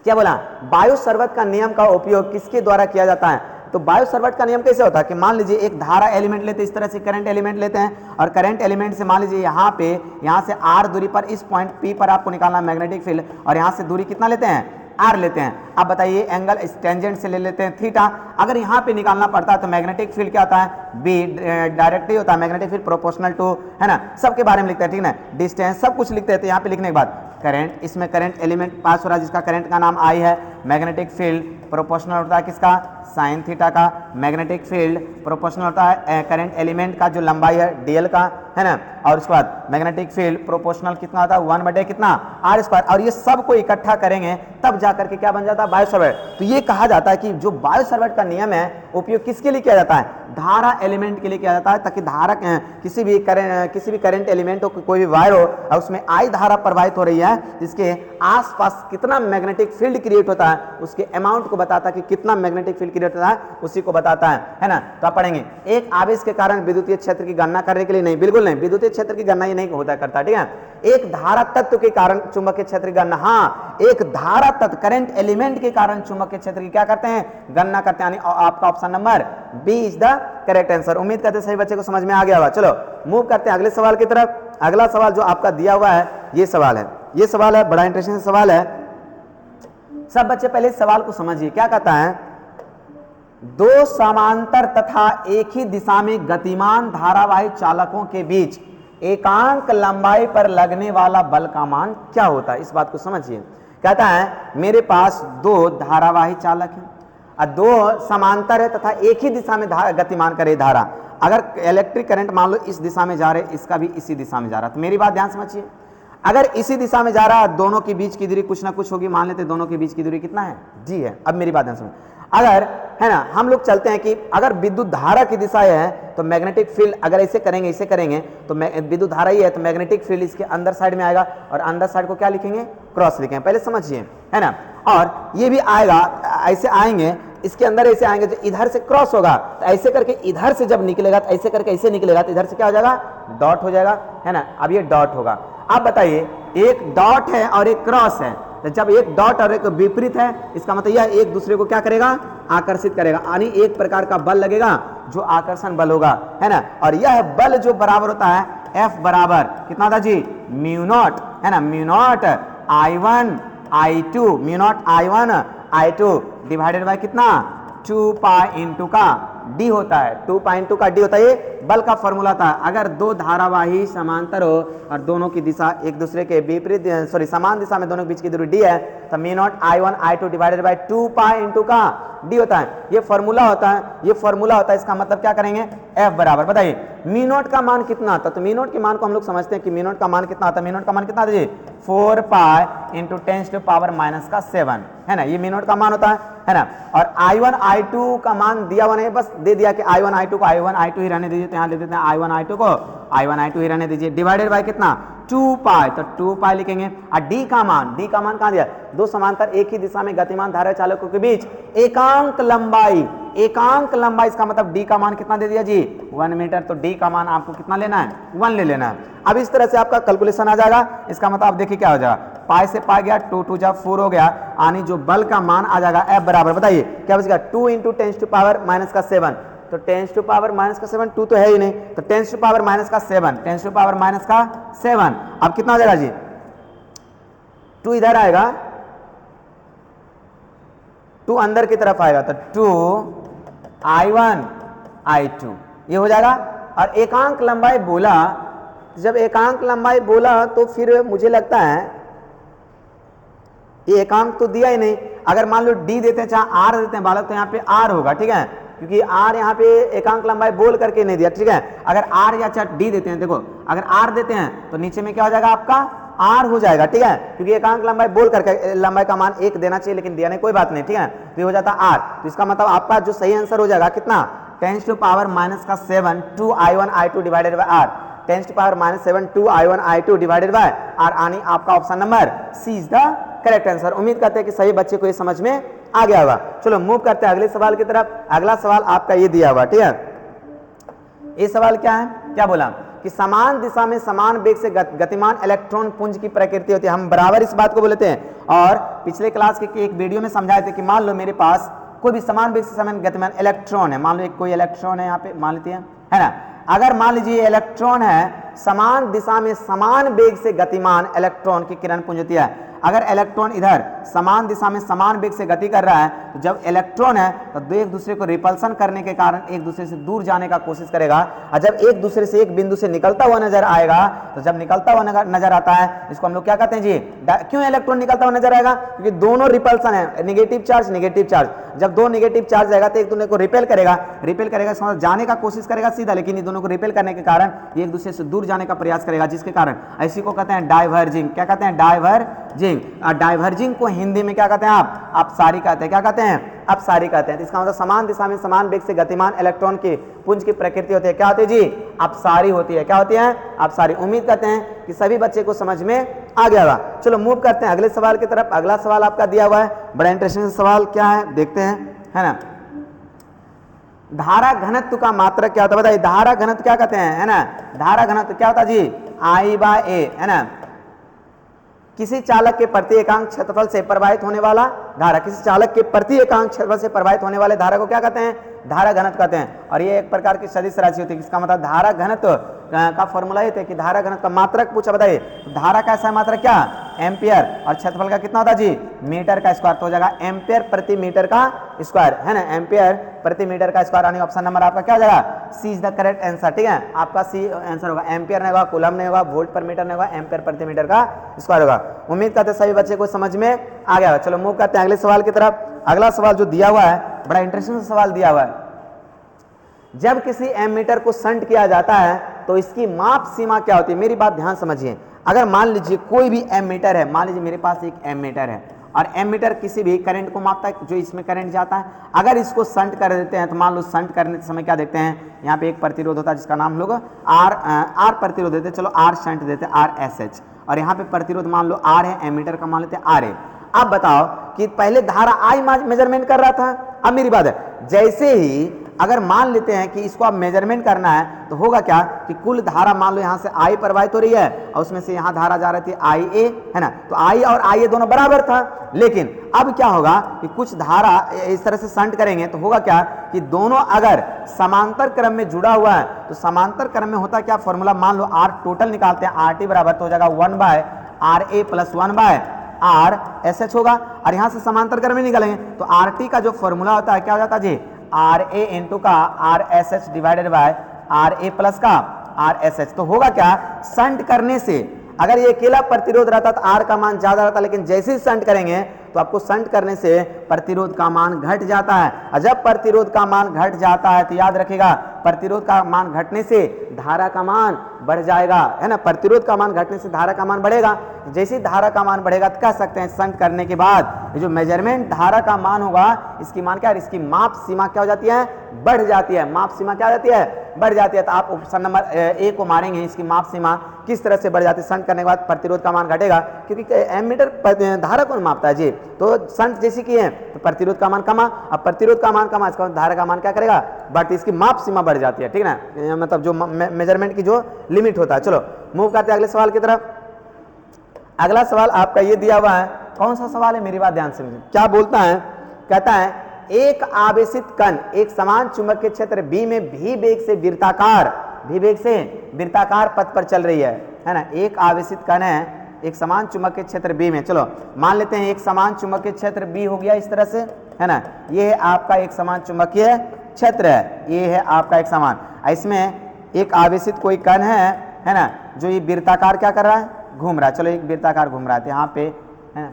क्या बोला, बायो सर्वट का नियम का उपयोग किसके द्वारा किया जाता है। तो बायो सर्वट का नियम कैसे होता है कि मान लीजिए एक धारा एलिमेंट लेते हैं, इस तरह से करंट एलिमेंट लेते हैं, और करंट एलिमेंट से मान लीजिए यहाँ से r दूरी पर इस पॉइंट P पर आपको निकालना मैग्नेटिक फील्ड, और यहाँ से दूरी कितना लेते हैं, r लेते हैं। अब बताइए एंगल टेंजेंट से ले लेते हैं थीटा, अगर यहाँ पे निकालना पड़ता है तो मैग्नेटिक फील्ड क्या होता है, b डायरेक्ट ही होता है, मैग्नेटिक फील्ड प्रोपोर्शनल टू है ना, सबके बारे में लिखते हैं, ठीक है ना, डिस्टेंस सब कुछ लिखते हैं। तो यहाँ पे लिखने के बाद करंट, इसमें करंट एलिमेंट पास हो रहा है जिसका करंट का नाम I है, मैग्नेटिक फील्ड प्रोपोर्शनल होता है किसका, साइन थीटा का, मैग्नेटिक फील्ड प्रोपोर्शनल होता है करंट एलिमेंट का जो लंबाई है dl का है ना, और उसके बाद मैग्नेटिक फील्ड प्रोपोर्शनल कितना होता है 1/, कितना r स्क्वायर, और ये सब को इकट्ठा करेंगे तब जाकर के क्या बन जाता है, बायो सर्वट। तो ये कहा जाता है कि जो बायो सर्वट का नियम है उपयोग किसके लिए किया जाता है, धारा एलिमेंट के लिए किया जाता है, ताकि धारा किसी भी करंट एलिमेंट हो, कोई भी वायर हो और उसमें I धारा प्रवाहित हो रही है, जिसके आसपास कितना मैग्नेटिक फील्ड क्रिएट होता है उसके अमाउंट को बताता है कि कितना मैग्नेटिक फील्ड क्रिएट होता है उसी को बताता है ना। तो आप पढ़ेंगे एक आवेश के कारण विद्युतीय क्षेत्र की गणना करने के लिए नहीं, बिल्कुल नहीं, विद्युतीय क्षेत्र की गणना ये नहीं होता करता, ठीक है। एक धारा तत्व के कारण चुंबकीय क्षेत्र की गणना, हाँ एक धारा तत्व करंट एलिमेंट के कारण चुंबकीय क्षेत्र की क्या करते हैं, गणना करते हैं, यानी आपका option number B is the correct answer. उम्मीद करते हैं सभी बच्चे को समझ में आ गया होगा। चलो मूव करते हैं अगले सवाल की तरफ। अगला सवाल जो आपका दिया हुआ है ये सवाल है, बड़ा इंटरेस्टिंग सवाल है। सब बच्चे पहले इस सवाल को समझिए, क्या कहता है, दो समांतर तथा एक ही दिशा में गतिमान धारावाही चालकों के बीच एकांक लंबाई पर लगने वाला बल का मान क्या होता है। इस बात को समझिए। कहता है मेरे पास दो धारावाही चालक हैं, और दो समांतर है तथा एक ही दिशा में गतिमान करे धारा, अगर इलेक्ट्रिक करंट मान लो इस दिशा में जा रहे, इसका भी इसी दिशा में जा रहा, तो मेरी बात ध्यान समझिए, अगर इसी दिशा में जा रहा है दोनों के बीच की दूरी कुछ ना कुछ होगी, मान लेते दोनों के बीच की दूरी कितना है, जी है। अब मेरी बात ध्यान समझ, अगर है ना हम लोग चलते हैं कि अगर विद्युत धारा की दिशा है तो मैग्नेटिक फील्ड अगर ऐसे करेंगे तो विद्युत धारा ही है तो मैग्नेटिक फील्ड इसके अंदर साइड में आएगा, और अंदर साइड को क्या लिखेंगे, क्रॉस लिखेंगे, पहले समझिए, है ना। और ये भी आएगा, ऐसे आएंगे इसके अंदर, ऐसे आएंगे तो इधर से क्रॉस होगा, तो ऐसे करके इधर से जब निकलेगा तो ऐसे करके ऐसे निकलेगा, तो इधर से क्या हो जाएगा, डॉट हो जाएगा, है ना। अब ये डॉट होगा। अब बताइए एक डॉट है और एक क्रॉस है, तो जब एक डॉट और एक विपरीत है, इसका मतलब यह एक दूसरे को क्या करेगा, आकर्षित करेगा, यानी एक प्रकार का बल लगेगा जो आकर्षण बल होगा, है ना। और यह बल जो बराबर होता है F बराबर कितना था जी, म्यू नॉट, है ना, mu naught I1 I2, mu naught I1 I2 divided by कितना, 2 पाई इंटू का d होता है, 2 पाई इंटू का d होता है, ये बल का फॉर्मूला था। अगर दो धारावाही समांतर हो और दोनों की दिशा एक दूसरे के विपरीत समान दिशा में दोनों के बीच की दूरी d है, तो mu naught I1 I2 divided bye 2 pi into का d होता है, ये फॉर्मूला होता है, ये फॉर्मूला होता है। इसका मतलब क्या करेंगे, F बराबर, बताइए म्यू नॉट का मान कितना आता, तो म्यू नॉट के मान को हम लोग समझते हैं कि म्यू नॉट का मान कितना आता है, म्यू नॉट का मान कितना आता है जी, 4 पाई इंटू 10⁻⁻⁷, है ना, ये म्यू नॉट का मान होता है ना। और I1 I2 का मान दिया हुआ नहीं, बस दे दिया कि I1 I2 को I1 I2 ही रहने दीजिए, तो यहाँ ले देते हैं I1 I2 को I1 I2 ही रहने दीजिए, डिवाइडेड बाय कितना, 2 पाई, तो 2 पाई लिखेंगे। और d का मान कहाँ दिया, दो समांतर एक ही दिशा में गतिमान धारा चालकों के बीच एकांक लंबाई, इसका मतलब d का मान कितना दे दिया जी, 1 मीटर, तो d का मान आपको कितना लेना है, 1 ले लेना है। अब इस तरह से आपका कैलकुलेशन आ जाएगा, इसका मतलब आप देखिए क्या हो जाएगा, पाई से पाई गया, 2 2 जा 4 हो गया, यानी जो बल का मान आ जाएगा F बराबर, बताइए क्या बचेगा, 2 इंटू 10⁻⁻⁷, तो 10⁻⁻⁷, 2 तो है ही नहीं, तो 10⁻⁻⁷, अब कितना हो जाएगा जी, 2 इधर आएगा, 2 अंदर की तरफ आएगा, तो 2 I1 I2 ये हो जाएगा। और एकांक लंबाई बोला, जब एकांक लंबाई बोला तो फिर मुझे लगता है ये एकांक तो दिया ही नहीं, अगर मान लो d देते हैं चाहे r देते हैं बालक, तो यहाँ पे r होगा, ठीक है, क्योंकि r यहाँ पे एकांक लंबाई बोल करके नहीं दिया, ठीक है। अगर r या चाहे d देते हैं, देखो अगर r देते हैं तो नीचे में क्या हो जाएगा आपका, r हो जाएगा, ठीक है, क्योंकि एकांक लंबाई बोल करके लंबाई का मान 1 देना चाहिए, लेकिन दिया नहीं, कोई बात नहीं, ठीक है, तो ये हो जाता r। तो इसका मतलब आपका जो सही आंसर हो जाएगा कितना, 10⁻⁻⁷ 2 I1 I2 divided by r, 10⁻⁷ 2 I1 I2 divided by r, यानी आपका option number C is the correct answer. उम्मीद करते हैं कि सभी बच्चे को ये समझ में आ गया होगा। चलो मूव करते हैं अगले सवाल की तरफ। अगला सवाल आपका ये दिया हुआ, ठीक है, ये सवाल क्या है, क्या बोला कि समान दिशा में समान वेग से गतिमान इलेक्ट्रॉन पुंज की प्रकृति होती है। हम बराबर इस बात को बोलते हैं, और पिछले क्लास के एक वीडियो में समझाए थे कि मान लो मेरे पास कोई भी समान वेग से समान गतिमान इलेक्ट्रॉन है, मान लो एक कोई इलेक्ट्रॉन है यहाँ पे मान लेते हैं, है ना। अगर मान लीजिए इलेक्ट्रॉन है, समान दिशा में समान वेग से गतिमान इलेक्ट्रॉन की किरण पुंज होती है। अगर इलेक्ट्रॉन इधर समान दिशा में समान वेग से गति कर रहा है, तो जब इलेक्ट्रॉन है तो दो एक दूसरे को रिपल्सन करने के कारण एक दूसरे से दूर जाने का कोशिश करेगा, और जब एक दूसरे से एक बिंदु से निकलता हुआ नजर आएगा, तो जब निकलता हुआ नजर आता है, इसको हम लोग क्या कहते हैं जी, क्यों इलेक्ट्रॉन निकलता हुआ नजर आएगा, क्योंकि दोनों रिपल्सन है, नेगेटिव चार्ज, जब दो नेगेटिव चार्ज रहेगा तो एक दूसरे को रिपेल करेगा, समझ जाने का कोशिश करेगा सीधा, लेकिन ये दोनों को रिपेल करने के कारण ये एक दूसरे से दूर जाने का प्रयास करेगा, जिसके कारण ऐसी को कहते हैं डाइवर्जिंग। क्या कहते हैं, डाइवर्जिंग। डाइवर्जिंग को हिंदी में क्या कहते हैं आप, अपसारी कहते हैं। क्या कहते हैं, अपसारी कहते हैं। इसका मतलब समान दिशा में समान वेग से गतिमान इलेक्ट्रॉन की पुंज की प्रकृति होती है, क्या होती है जी, अपसारी होती है। क्या होती है, अपसारी। उम्मीद करते हैं कि सभी बच्चे को समझ में आ गया होगा। चलो मूव करते हैं अगले सवाल की तरफ। अगला सवाल आपका दिया हुआ है, बड़ा इंटरेस्टिंग सवाल, क्या है देखते हैं, है ना। धारा घनत्व का मात्रक क्या होता है, बताइए। धारा घनत्व क्या कहते हैं, है ना। धारा घनत्व क्या होता है जी, I/A, है ना। किसी चालक के प्रति एकांक क्षेत्रफल से प्रवाहित होने वाला धारा, किसी चालक के प्रति एकांक क्षेत्रफल से प्रवाहित होने वाले धारा को क्या कहते हैं, धारा घनत्व कहते हैं। और ये एक प्रकार की सदिश राशि होती है। इसका मतलब धारा घनत्व का फॉर्मूला ये थे कि धारा घनत्व का मात्रक पूछा, बताइए। धारा का ऐसा मात्रक क्या, एम्पियर, और क्षेत्रफल का कितना होता है जी मीटर का स्क्वायर, तो हो जाएगा एम्पियर प्रति मीटर का स्क्वायर, है ना, एम्पियर प्रति मीटर का स्क्वायर। यानी ऑप्शन नंबर आपका क्या हो जाएगा, सी इज द करेक्ट आंसर। ठीक है, आपका सी आंसर होगा, एम्पियर नहीं होगा, कूलम नहीं होगा, वोल्ट पर मीटर नहीं होगा, एम्पियर प्रति मीटर का स्क्वायर होगा। उम्मीद करते हैं सभी बच्चे को समझ में आ गया। चलो मूव करते हैं अगले सवाल की तरफ। अगला सवाल जो दिया हुआ है बड़ा इंटरेस्टिंग सवाल दिया हुआ है। जब किसी एमीटर को शंट किया जाता है तो इसकी माप सीमा क्या होती है। मेरी बात ध्यान समझिए, अगर मान लीजिए कोई भी एमीटर है, मान लीजिए मेरे पास एक एमीटर है और एमीटर किसी भी करंट को मापता है, जो इसमें करंट जाता है, अगर इसको शंट कर देते हैं तो मान लो शंट करने के समय क्या देखते हैं, यहाँ पे एक प्रतिरोध होता है जिसका नाम हम लोग आर प्रतिरोध देते हैं, चलो आर शंट देते हैं RSH, और यहाँ पे प्रतिरोध मान लो आर है, एमीटर का मान लेते हैं RA। अब बताओ कि पहले धारा आई मेजरमेंट कर रहा था, अब मेरी बात है, जैसे ही अगर मान लेते हैं कि इसको अब मेजरमेंट करना है तो होगा क्या कि कुल धारा मान लो यहाँ से आई प्रवाहित हो रही है और उसमें से यहाँ धारा जा रही थी IA, है ना, तो I और IA दोनों बराबर था। लेकिन अब क्या होगा कि कुछ धारा इस तरह से शंट करेंगे तो होगा क्या कि दोनों अगर समांतर क्रम में जुड़ा हुआ है तो समांतर क्रम में होता क्या, फॉर्मूला मान लो R टोटल निकालते हैं, RT बराबर तो हो जाएगा 1/RA प्लस 1/RSH होगा, और यहाँ से समांतर क्रम में निकालेंगे तो RT का जो फॉर्मूला होता है क्या हो जाता है जी, RA इंटू का RSH divided by RA plus का RSH। तो होगा क्या, शंट करने से अगर ये अकेला प्रतिरोध रहता तो R का मान ज्यादा रहता, लेकिन जैसे ही शंट करेंगे तो आपको शंट करने से प्रतिरोध का मान घट जाता है, और जब प्रतिरोध का मान घट जाता है तो याद रखिएगा प्रतिरोध का मान घटने से धारा का मान बढ़ जाएगा, है ना, प्रतिरोध का मान घटने से धारा का मान बढ़ेगा। जैसे ही धारा का मान बढ़ेगा तो कह सकते हैं शंट करने के बाद ये जो मेजरमेंट धारा का मान होगा इसकी मान क्या है, इसकी माप सीमा क्या हो जाती है, बढ़ जाती है, माप सीमा क्या हो जाती है, बढ़ जाती है। तो आप ऑप्शन नंबर A को मारेंगे, इसकी माप सीमा किस तरह से बढ़ जाती है, शंट करने के बाद प्रतिरोध का मान घटेगा, क्योंकि एमीटर धारा कौन मापता है जी, तो शंट जैसी की है तो प्रतिरोध का मान कमा, अब प्रतिरोध का मान कमा, इसका धारा का मान क्या करेगा, बढ़ती, इसकी माप सीमा बढ़ जाती है। ठीक है ना, मतलब जो मेजरमेंट की जो लिमिट होता है। चलो मूव करते हैं अगले सवाल की तरफ। अगला सवाल आपका ये दिया हुआ है, कौन सा सवाल है, मेरी बात ध्यान से समझिए। क्या बोलता है, कहता है एक आवेशित कण एक समान चुंबकीय क्षेत्र B में भी वेग से वृत्ताकार पथ पर चल रही है ना। एक आवेशित कण है एक समान चुंबकीय क्षेत्र B में, चलो मान लेते हैं एक समान चुंबकीय क्षेत्र B हो गया इस तरह से, है ना, ये है आपका एक समान चुंबकीय क्षेत्र है, ये है आपका एक समान, इसमें एक आवेशित कोई कण है ना, जो ये वृत्ताकार क्या कर रहा है, घूम रहा है, चलो एक वृत्ताकार घूम रहा है यहाँ पे, है ना,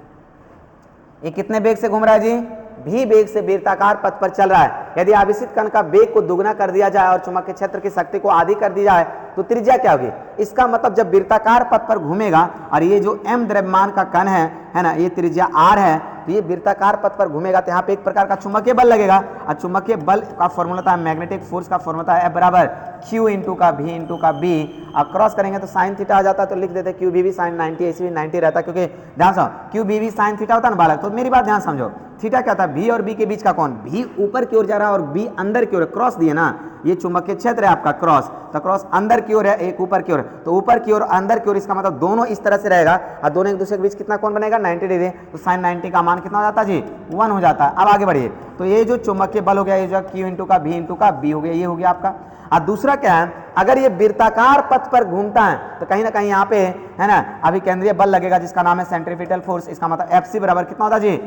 ये कितने वेग से घूम रहा है जी, भी वेग से वृत्ताकार पथ पर चल रहा है। यदि आवेशित कण का वेग को दुगना कर दिया जाए और चुंबकीय क्षेत्र की शक्ति को आधी कर दी जाए तो त्रिज्या क्या होगी, इसका मतलब जब वृत्ताकार पथ पर घूमेगा और ये जो m द्रव्यमान का कण है ना, ये त्रिज्या r है, तो ये वृत्ताकार पथ पर घूमेगा तो यहाँ पे एक प्रकार का चुंबकीय बल लगेगा, और चुंबकीय बल का फॉर्मूला था, मैग्नेटिक फोर्स का फॉर्मूला है F बराबर Q इंटू का V इंटू का B, अब क्रॉस करेंगे तो साइन थीटा आ जाता है, तो लिख देते क्यू भी साइन 90, ऐसे भी 90 रहता है, क्योंकि ध्यान समझो क्यू भी साइन थीटा होता है ना बालक, तो मेरी बात ध्यान समझो, थीटा क्या था, V और B के बीच का कौन, V ऊपर की ओर जा रहा है और B अंदर की ओर, क्रॉस दिए ना, ये चुंबकीय क्षेत्र है आपका क्रॉस, तो क्रॉस अंदर की ओर है, एक ऊपर की ओर, तो ऊपर की ओर अंदर की ओर, इसका मतलब दोनों इस तरह से रहेगा और दोनों एक दूसरे के बीच कितना कोण बनेगा, 90 डिग्री, तो साइन 90 का मान कितना हो जाता है जी, 1 हो जाता है। अब आगे बढ़िए, तो ये जो चुंबकीय बल हो गया, ये जो Q इंटू का V इंटू का B हो गया, ये हो गया आपका। और दूसरा क्या है, अगर ये वृत्ताकार पथ पर घूमता है तो कहीं ना कहीं यहाँ पे, है ना, अभी केंद्रीय बल लगेगा जिसका नाम है सेंट्रीपिटल फोर्स, इसका मतलब FC बराबर कितना होता है जी,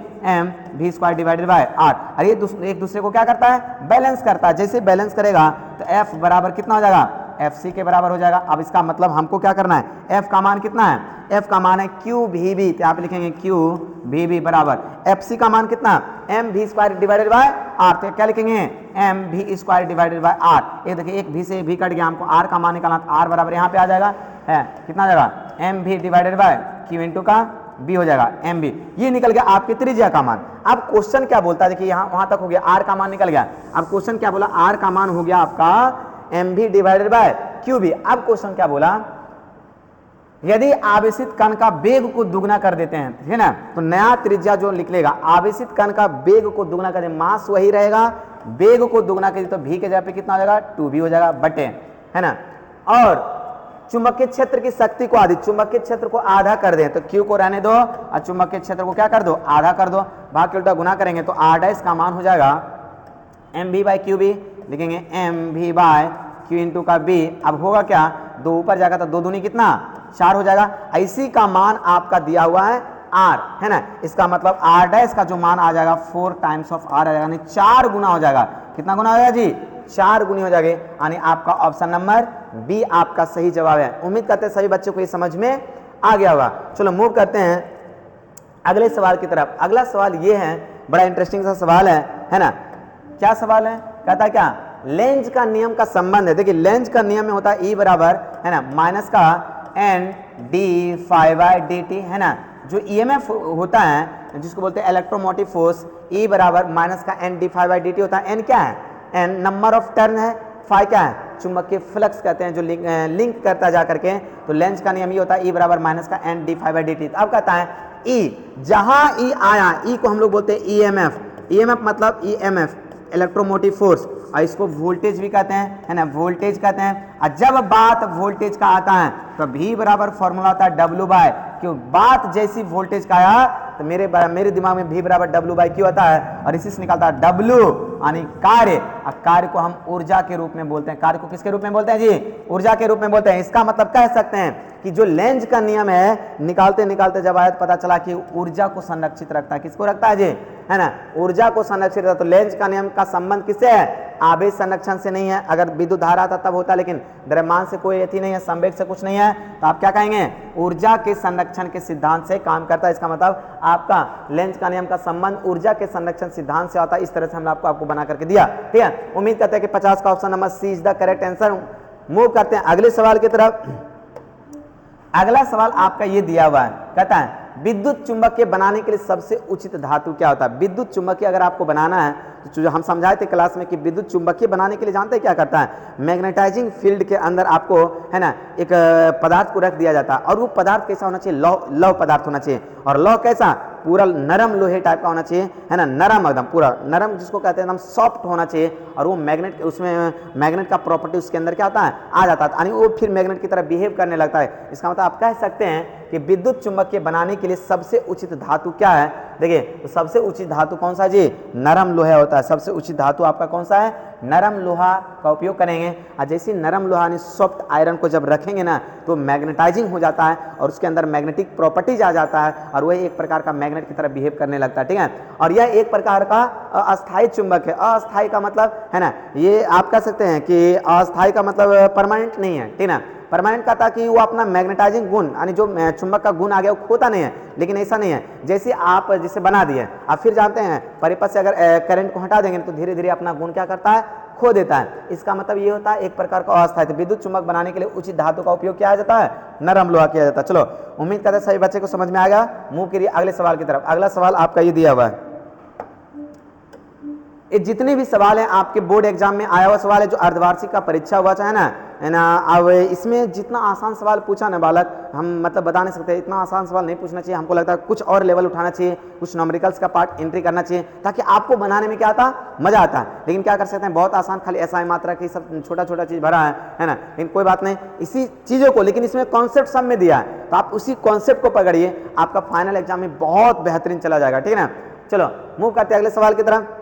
mv² डिवाइडेड बाय r, और ये एक दूसरे को क्या करता है, बैलेंस करता है, जैसे बैलेंस करेगा तो F बराबर कितना हो जाएगा, FC के बराबर हो जाएगा। अब इसका मतलब हमको क्या करना है, F का मान कितना है, F का मान है QVB, तो यहाँ पे लिखेंगे QVB बराबर FC का मान कितना, mv² डिवाइडेड बाय r, तो क्या लिखेंगे, mv² डिवाइडेड बाय r, ये देखिए एक v से v कट गया, हमको r का मान निकालना, तो r बराबर यहाँ पे आ जाएगा, है कितना आ जाएगा, mv divided by q into का b हो जाएगा mv, ये निकल गया आपकी त्रिज्या का मान। अब क्वेश्चन क्या बोलता है, देखिए यहाँ वहां तक हो गया, r का मान निकल गया, अब क्वेश्चन क्या बोला, r का मान हो गया आपका mv डिवाइडेड बाय qb। अब क्वेश्चन क्या बोला, यदि आवेशित कण का वेग को दुगना कर देते हैं, है ना, तो नया त्रिज्या जो निकलेगा, आवेशित कण का वेग को दुगना कर दे, मास वही रहेगा, वेग को दुगना कर दे तो v के जगह पे कितना हो जाएगा, 2v हो जाएगा बटे, है ना, और चुंबकीय क्षेत्र की शक्ति को आधी, चुंबकीय क्षेत्र को आधा कर दें तो q को रहने दो और चुंबकीय क्षेत्र को क्या कर दो, आधा कर दो, भाग के उल्टा गुना करेंगे तो r डैश का मान हो जाएगा mv बाई qb, लिखेंगे mv बाय q इंटू का b। अब होगा क्या, दो ऊपर जाएगा तो दो दूनी कितना 4 हो जाएगा। इसी का मान आपका दिया हुआ है R, है ना, इसका मतलब R डैश का जो मान आ जाएगा 4 टाइम्स ऑफ R आ जाएगा, यानी 4 गुना हो जाएगा। कितना गुना हो जाएगा जी? 4 गुनी हो जाएगी, यानी आपका ऑप्शन नंबर बी आपका सही जवाब है। उम्मीद करते हैं सभी बच्चों को ये समझ में आ गया होगा। चलो मूव करते हैं अगले सवाल की तरफ। अगला सवाल ये है, बड़ा इंटरेस्टिंग सा सवाल है ना। क्या सवाल है? कहता है क्या? लेंज का नियम का संबंध है। देखिए लेंज का नियम में होता है E बराबर, है ना, माइनस का N D phi by D T, है ना। जो EMF होता है जिसको बोलते हैं इलेक्ट्रोमोटिव फोर्स, E बराबर माइनस का N D phi by D T होता है। एन क्या है? एन नंबर ऑफ टर्न है, फाई क्या है? चुंबकीय फ्लक्स कहते हैं जो लिंक करता जा करके। तो लेंज का नियम ये होता है E बराबर माइनस का N D phi by D T. अब कहता है E, जहां E आया, E को हम लोग बोलते हैं EMF। EMF मतलब EMF इलेक्ट्रोमोटिव फोर्स, और इसको वोल्टेज भी कहते हैं, है ना, वोल्टेज कहते हैं। और जब बात वोल्टेज का आता है तो V बराबर फॉर्मूला आता है W बाय क्यू। बात जैसी वोल्टेज का आया तो मेरे दिमाग में V बराबर W बाय क्यू आता है, और इसी से निकलता है W, यानी कार्य। और कार्य को हम ऊर्जा के रूप में बोलते हैं। कार्य को किसके रूप में बोलते हैं जी? ऊर्जा के रूप में बोलते हैं। इसका मतलब कह सकते हैं कि जो लेंज का नियम है, निकालते निकालते जब आया तो पता चला कि ऊर्जा को संरक्षित रखता है। किसको रखता है जी? है ना, ऊर्जा को संरक्षित रखता है। तो लेंज का नियम का संबंध किससे है? आवेश संरक्षण से नहीं है। अगर विद्युत धारा आता तब होता, लेकिन द्रव्यमान से कोई अति नहीं है, संवेग से कुछ नहीं है, तो आप क्या कहेंगे? ऊर्जा के संरक्षण के सिद्धांत से काम करता है। इसका मतलब आपका लेंज का नियम का संबंध ऊर्जा के संरक्षण सिद्धांत से आता है। इस तरह से हमने आपको बना करके दिया, ठीक है। उम्मीद करते हैं कि 50 का option number C is the correct answer. Move करते हैं अगले सवाल की तरफ। अगला सवाल आपका ये दिया हुआ है, कहता है विद्युत चुंबकीय बनाने के लिए सबसे उचित धातु क्या होता है? विद्युत चुंबकीय अगर आपको बनाना है तो जो हम समझाए थे क्लास में कि विद्युत चुंबकीय बनाने के लिए जानते हैं क्या करता है? मैग्नेटाइजिंग फील्ड के अंदर आपको, है ना, एक पदार्थ को रख दिया जाता है, और वो पदार्थ कैसा होना चाहिए? लौह पदार्थ होना चाहिए। और लौह कैसा? पूरा नरम लोहे टाइप का होना चाहिए, है ना, नरम, एकदम पूरा नरम, जिसको कहते हैं एकदम सॉफ्ट होना चाहिए। और वो मैग्नेट, उसमें मैग्नेट का प्रॉपर्टी उसके अंदर क्या आता है? आ जाता है, यानी वो फिर मैग्नेट की तरह बिहेव करने लगता है। इसका मतलब आप कह सकते हैं कि विद्युत चुंबकीय बनाने के लिए सबसे उचित धातु क्या है? देखिए तो सबसे उचित धातु कौन सा जी? नरम लोहा होता है। सबसे उचित धातु आपका कौन सा है? नरम लोहा का उपयोग करेंगे। और जैसे नरम लोहा यानी सॉफ्ट आयरन को जब रखेंगे ना तो मैग्नेटाइजिंग हो जाता है, और उसके अंदर मैग्नेटिक प्रॉपर्टीज आ जाता है, और वह एक प्रकार का मैग्नेट की तरह बिहेव करने लगता है, ठीक है। और यह एक प्रकार का अस्थायी चुंबक है। अस्थायी का मतलब, है ना, ये आप कह सकते हैं कि अस्थायी का मतलब परमानेंट नहीं है, ठीक है। परमानेंट का था कि वो अपना मैग्नेटाइजिंग गुण, यानी जो चुंबक का गुण आ गया वो खोता नहीं है, लेकिन ऐसा नहीं है। जैसे आप जिसे बना दिए, आप फिर जानते हैं परिपथ से अगर करंट को हटा देंगे तो धीरे धीरे अपना गुण क्या करता है? खो देता है। इसका मतलब ये होता है एक प्रकार का अस्थायी। तो विद्युत चुंबक बनाने के लिए उचित धातु का उपयोग किया जाता है? नरम लोहा किया जाता है। चलो उम्मीद करते हैं सभी बच्चे को समझ में आएगा। मूव करिए अगले सवाल की तरफ। अगला सवाल आपका ये दिया हुआ है। ये जितने भी सवाल हैं आपके बोर्ड एग्जाम में आया हुआ सवाल है, जो अर्धवार्षिक का परीक्षा हुआ था, है ना। अब इसमें जितना आसान सवाल पूछा ना बालक, हम मतलब बता नहीं सकते, इतना आसान सवाल नहीं पूछना चाहिए। हमको लगता है कुछ और लेवल उठाना चाहिए, कुछ न्यूमेरिकल्स का पार्ट एंट्री करना चाहिए, ताकि आपको बनाने में क्या आता? मजा आता है। लेकिन क्या कर सकते हैं, बहुत आसान, खाली ऐसा मात्रा की सब छोटा छोटा चीज भरा है ना। लेकिन कोई बात नहीं, इसी चीजों को, लेकिन इसमें कॉन्सेप्ट सब में दिया है, तो आप उसी कॉन्सेप्ट को पकड़िए, आपका फाइनल एग्जाम में बहुत बेहतरीन चला जाएगा, ठीक है ना। चलो मूव करते हैं अगले सवाल की तरफ।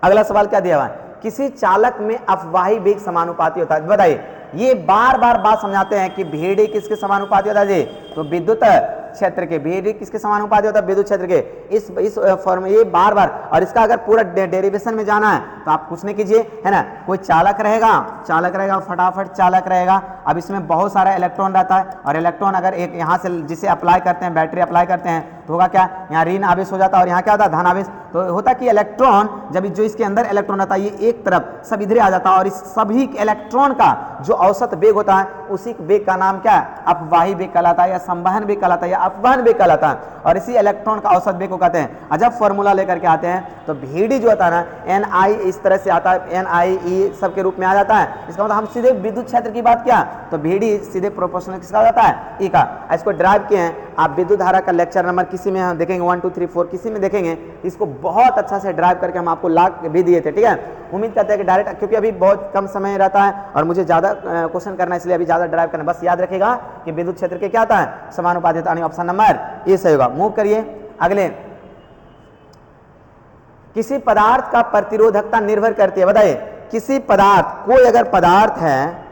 अगला सवाल क्या दिया हुआ है? किसी चालक में अपवाही वेग समानुपाती होता है। बताइए, ये बार बार बात समझाते हैं कि VD किसके समानुपाती होता है जी? तो विद्युत क्षेत्र के। VD किसके समानुपाती होता है? विद्युत क्षेत्र के। इस फॉर्म ये बार बार, और इसका अगर पूरा डेरिवेशन में जाना है तो आप कुछ नहीं कीजिए, है ना। कोई चालक रहेगा, फटाफट चालक रहेगा। अब इसमें बहुत सारा इलेक्ट्रॉन रहता है, और इलेक्ट्रॉन अगर एक यहाँ से जिसे अप्लाई करते हैं, बैटरी अप्लाई करते हैं, तो होगा क्या? यहाँ ऋण आवेश हो जाता है, और यहाँ क्या होता है? धन आवेश। तो होता कि इलेक्ट्रॉन, जब जो इसके अंदर इलेक्ट्रॉन रहता है, ये एक तरफ सब इधर आ जाता है, और इस सभी इलेक्ट्रॉन का जो औसत वेग होता है, उसी वेग का नाम क्या है? अपवाही वेग कहलाता है, या संवहन वेग कहलाता है, या अपवहन वेग कहलाता है। और इसी इलेक्ट्रॉन का औसत वेग को कहते हैं। और जब फॉर्मूला लेकर के आते हैं तो VD जो होता है ना, NI इस तरह से आता है, NIE सब के रूप में आ जाता है। इसका मतलब हम सीधे विद्युत क्षेत्र की बात किया तो VD सीधे प्रोपोर्शनल किसका हो जाता है? E का। इसको ड्राइव किए हैं आप, विद्युत धारा का लेक्चर नंबर किसी में हम देखेंगे 1 2 3 4, किसी में देखेंगे, इसको बहुत अच्छा से ड्राइव करके हम आपको लाख भी दिए थे, ठीक है। उम्मीद करते हैं कि डायरेक्ट, क्योंकि अभी बहुत कम समय रहता है और मुझे ज्यादा क्वेश्चन करना है, इसलिए अभी ज्यादा ड्राइव करना। बस याद रखेगा कि विद्युत क्षेत्र के क्या आता है? समानुपाती, यानी ऑप्शन नंबर ए सही होगा। मूव करिए अगले। किसी पदार्थ का प्रतिरोधकता निर्भर करती है। बताइए, किसी पदार्थ, कोई अगर पदार्थ है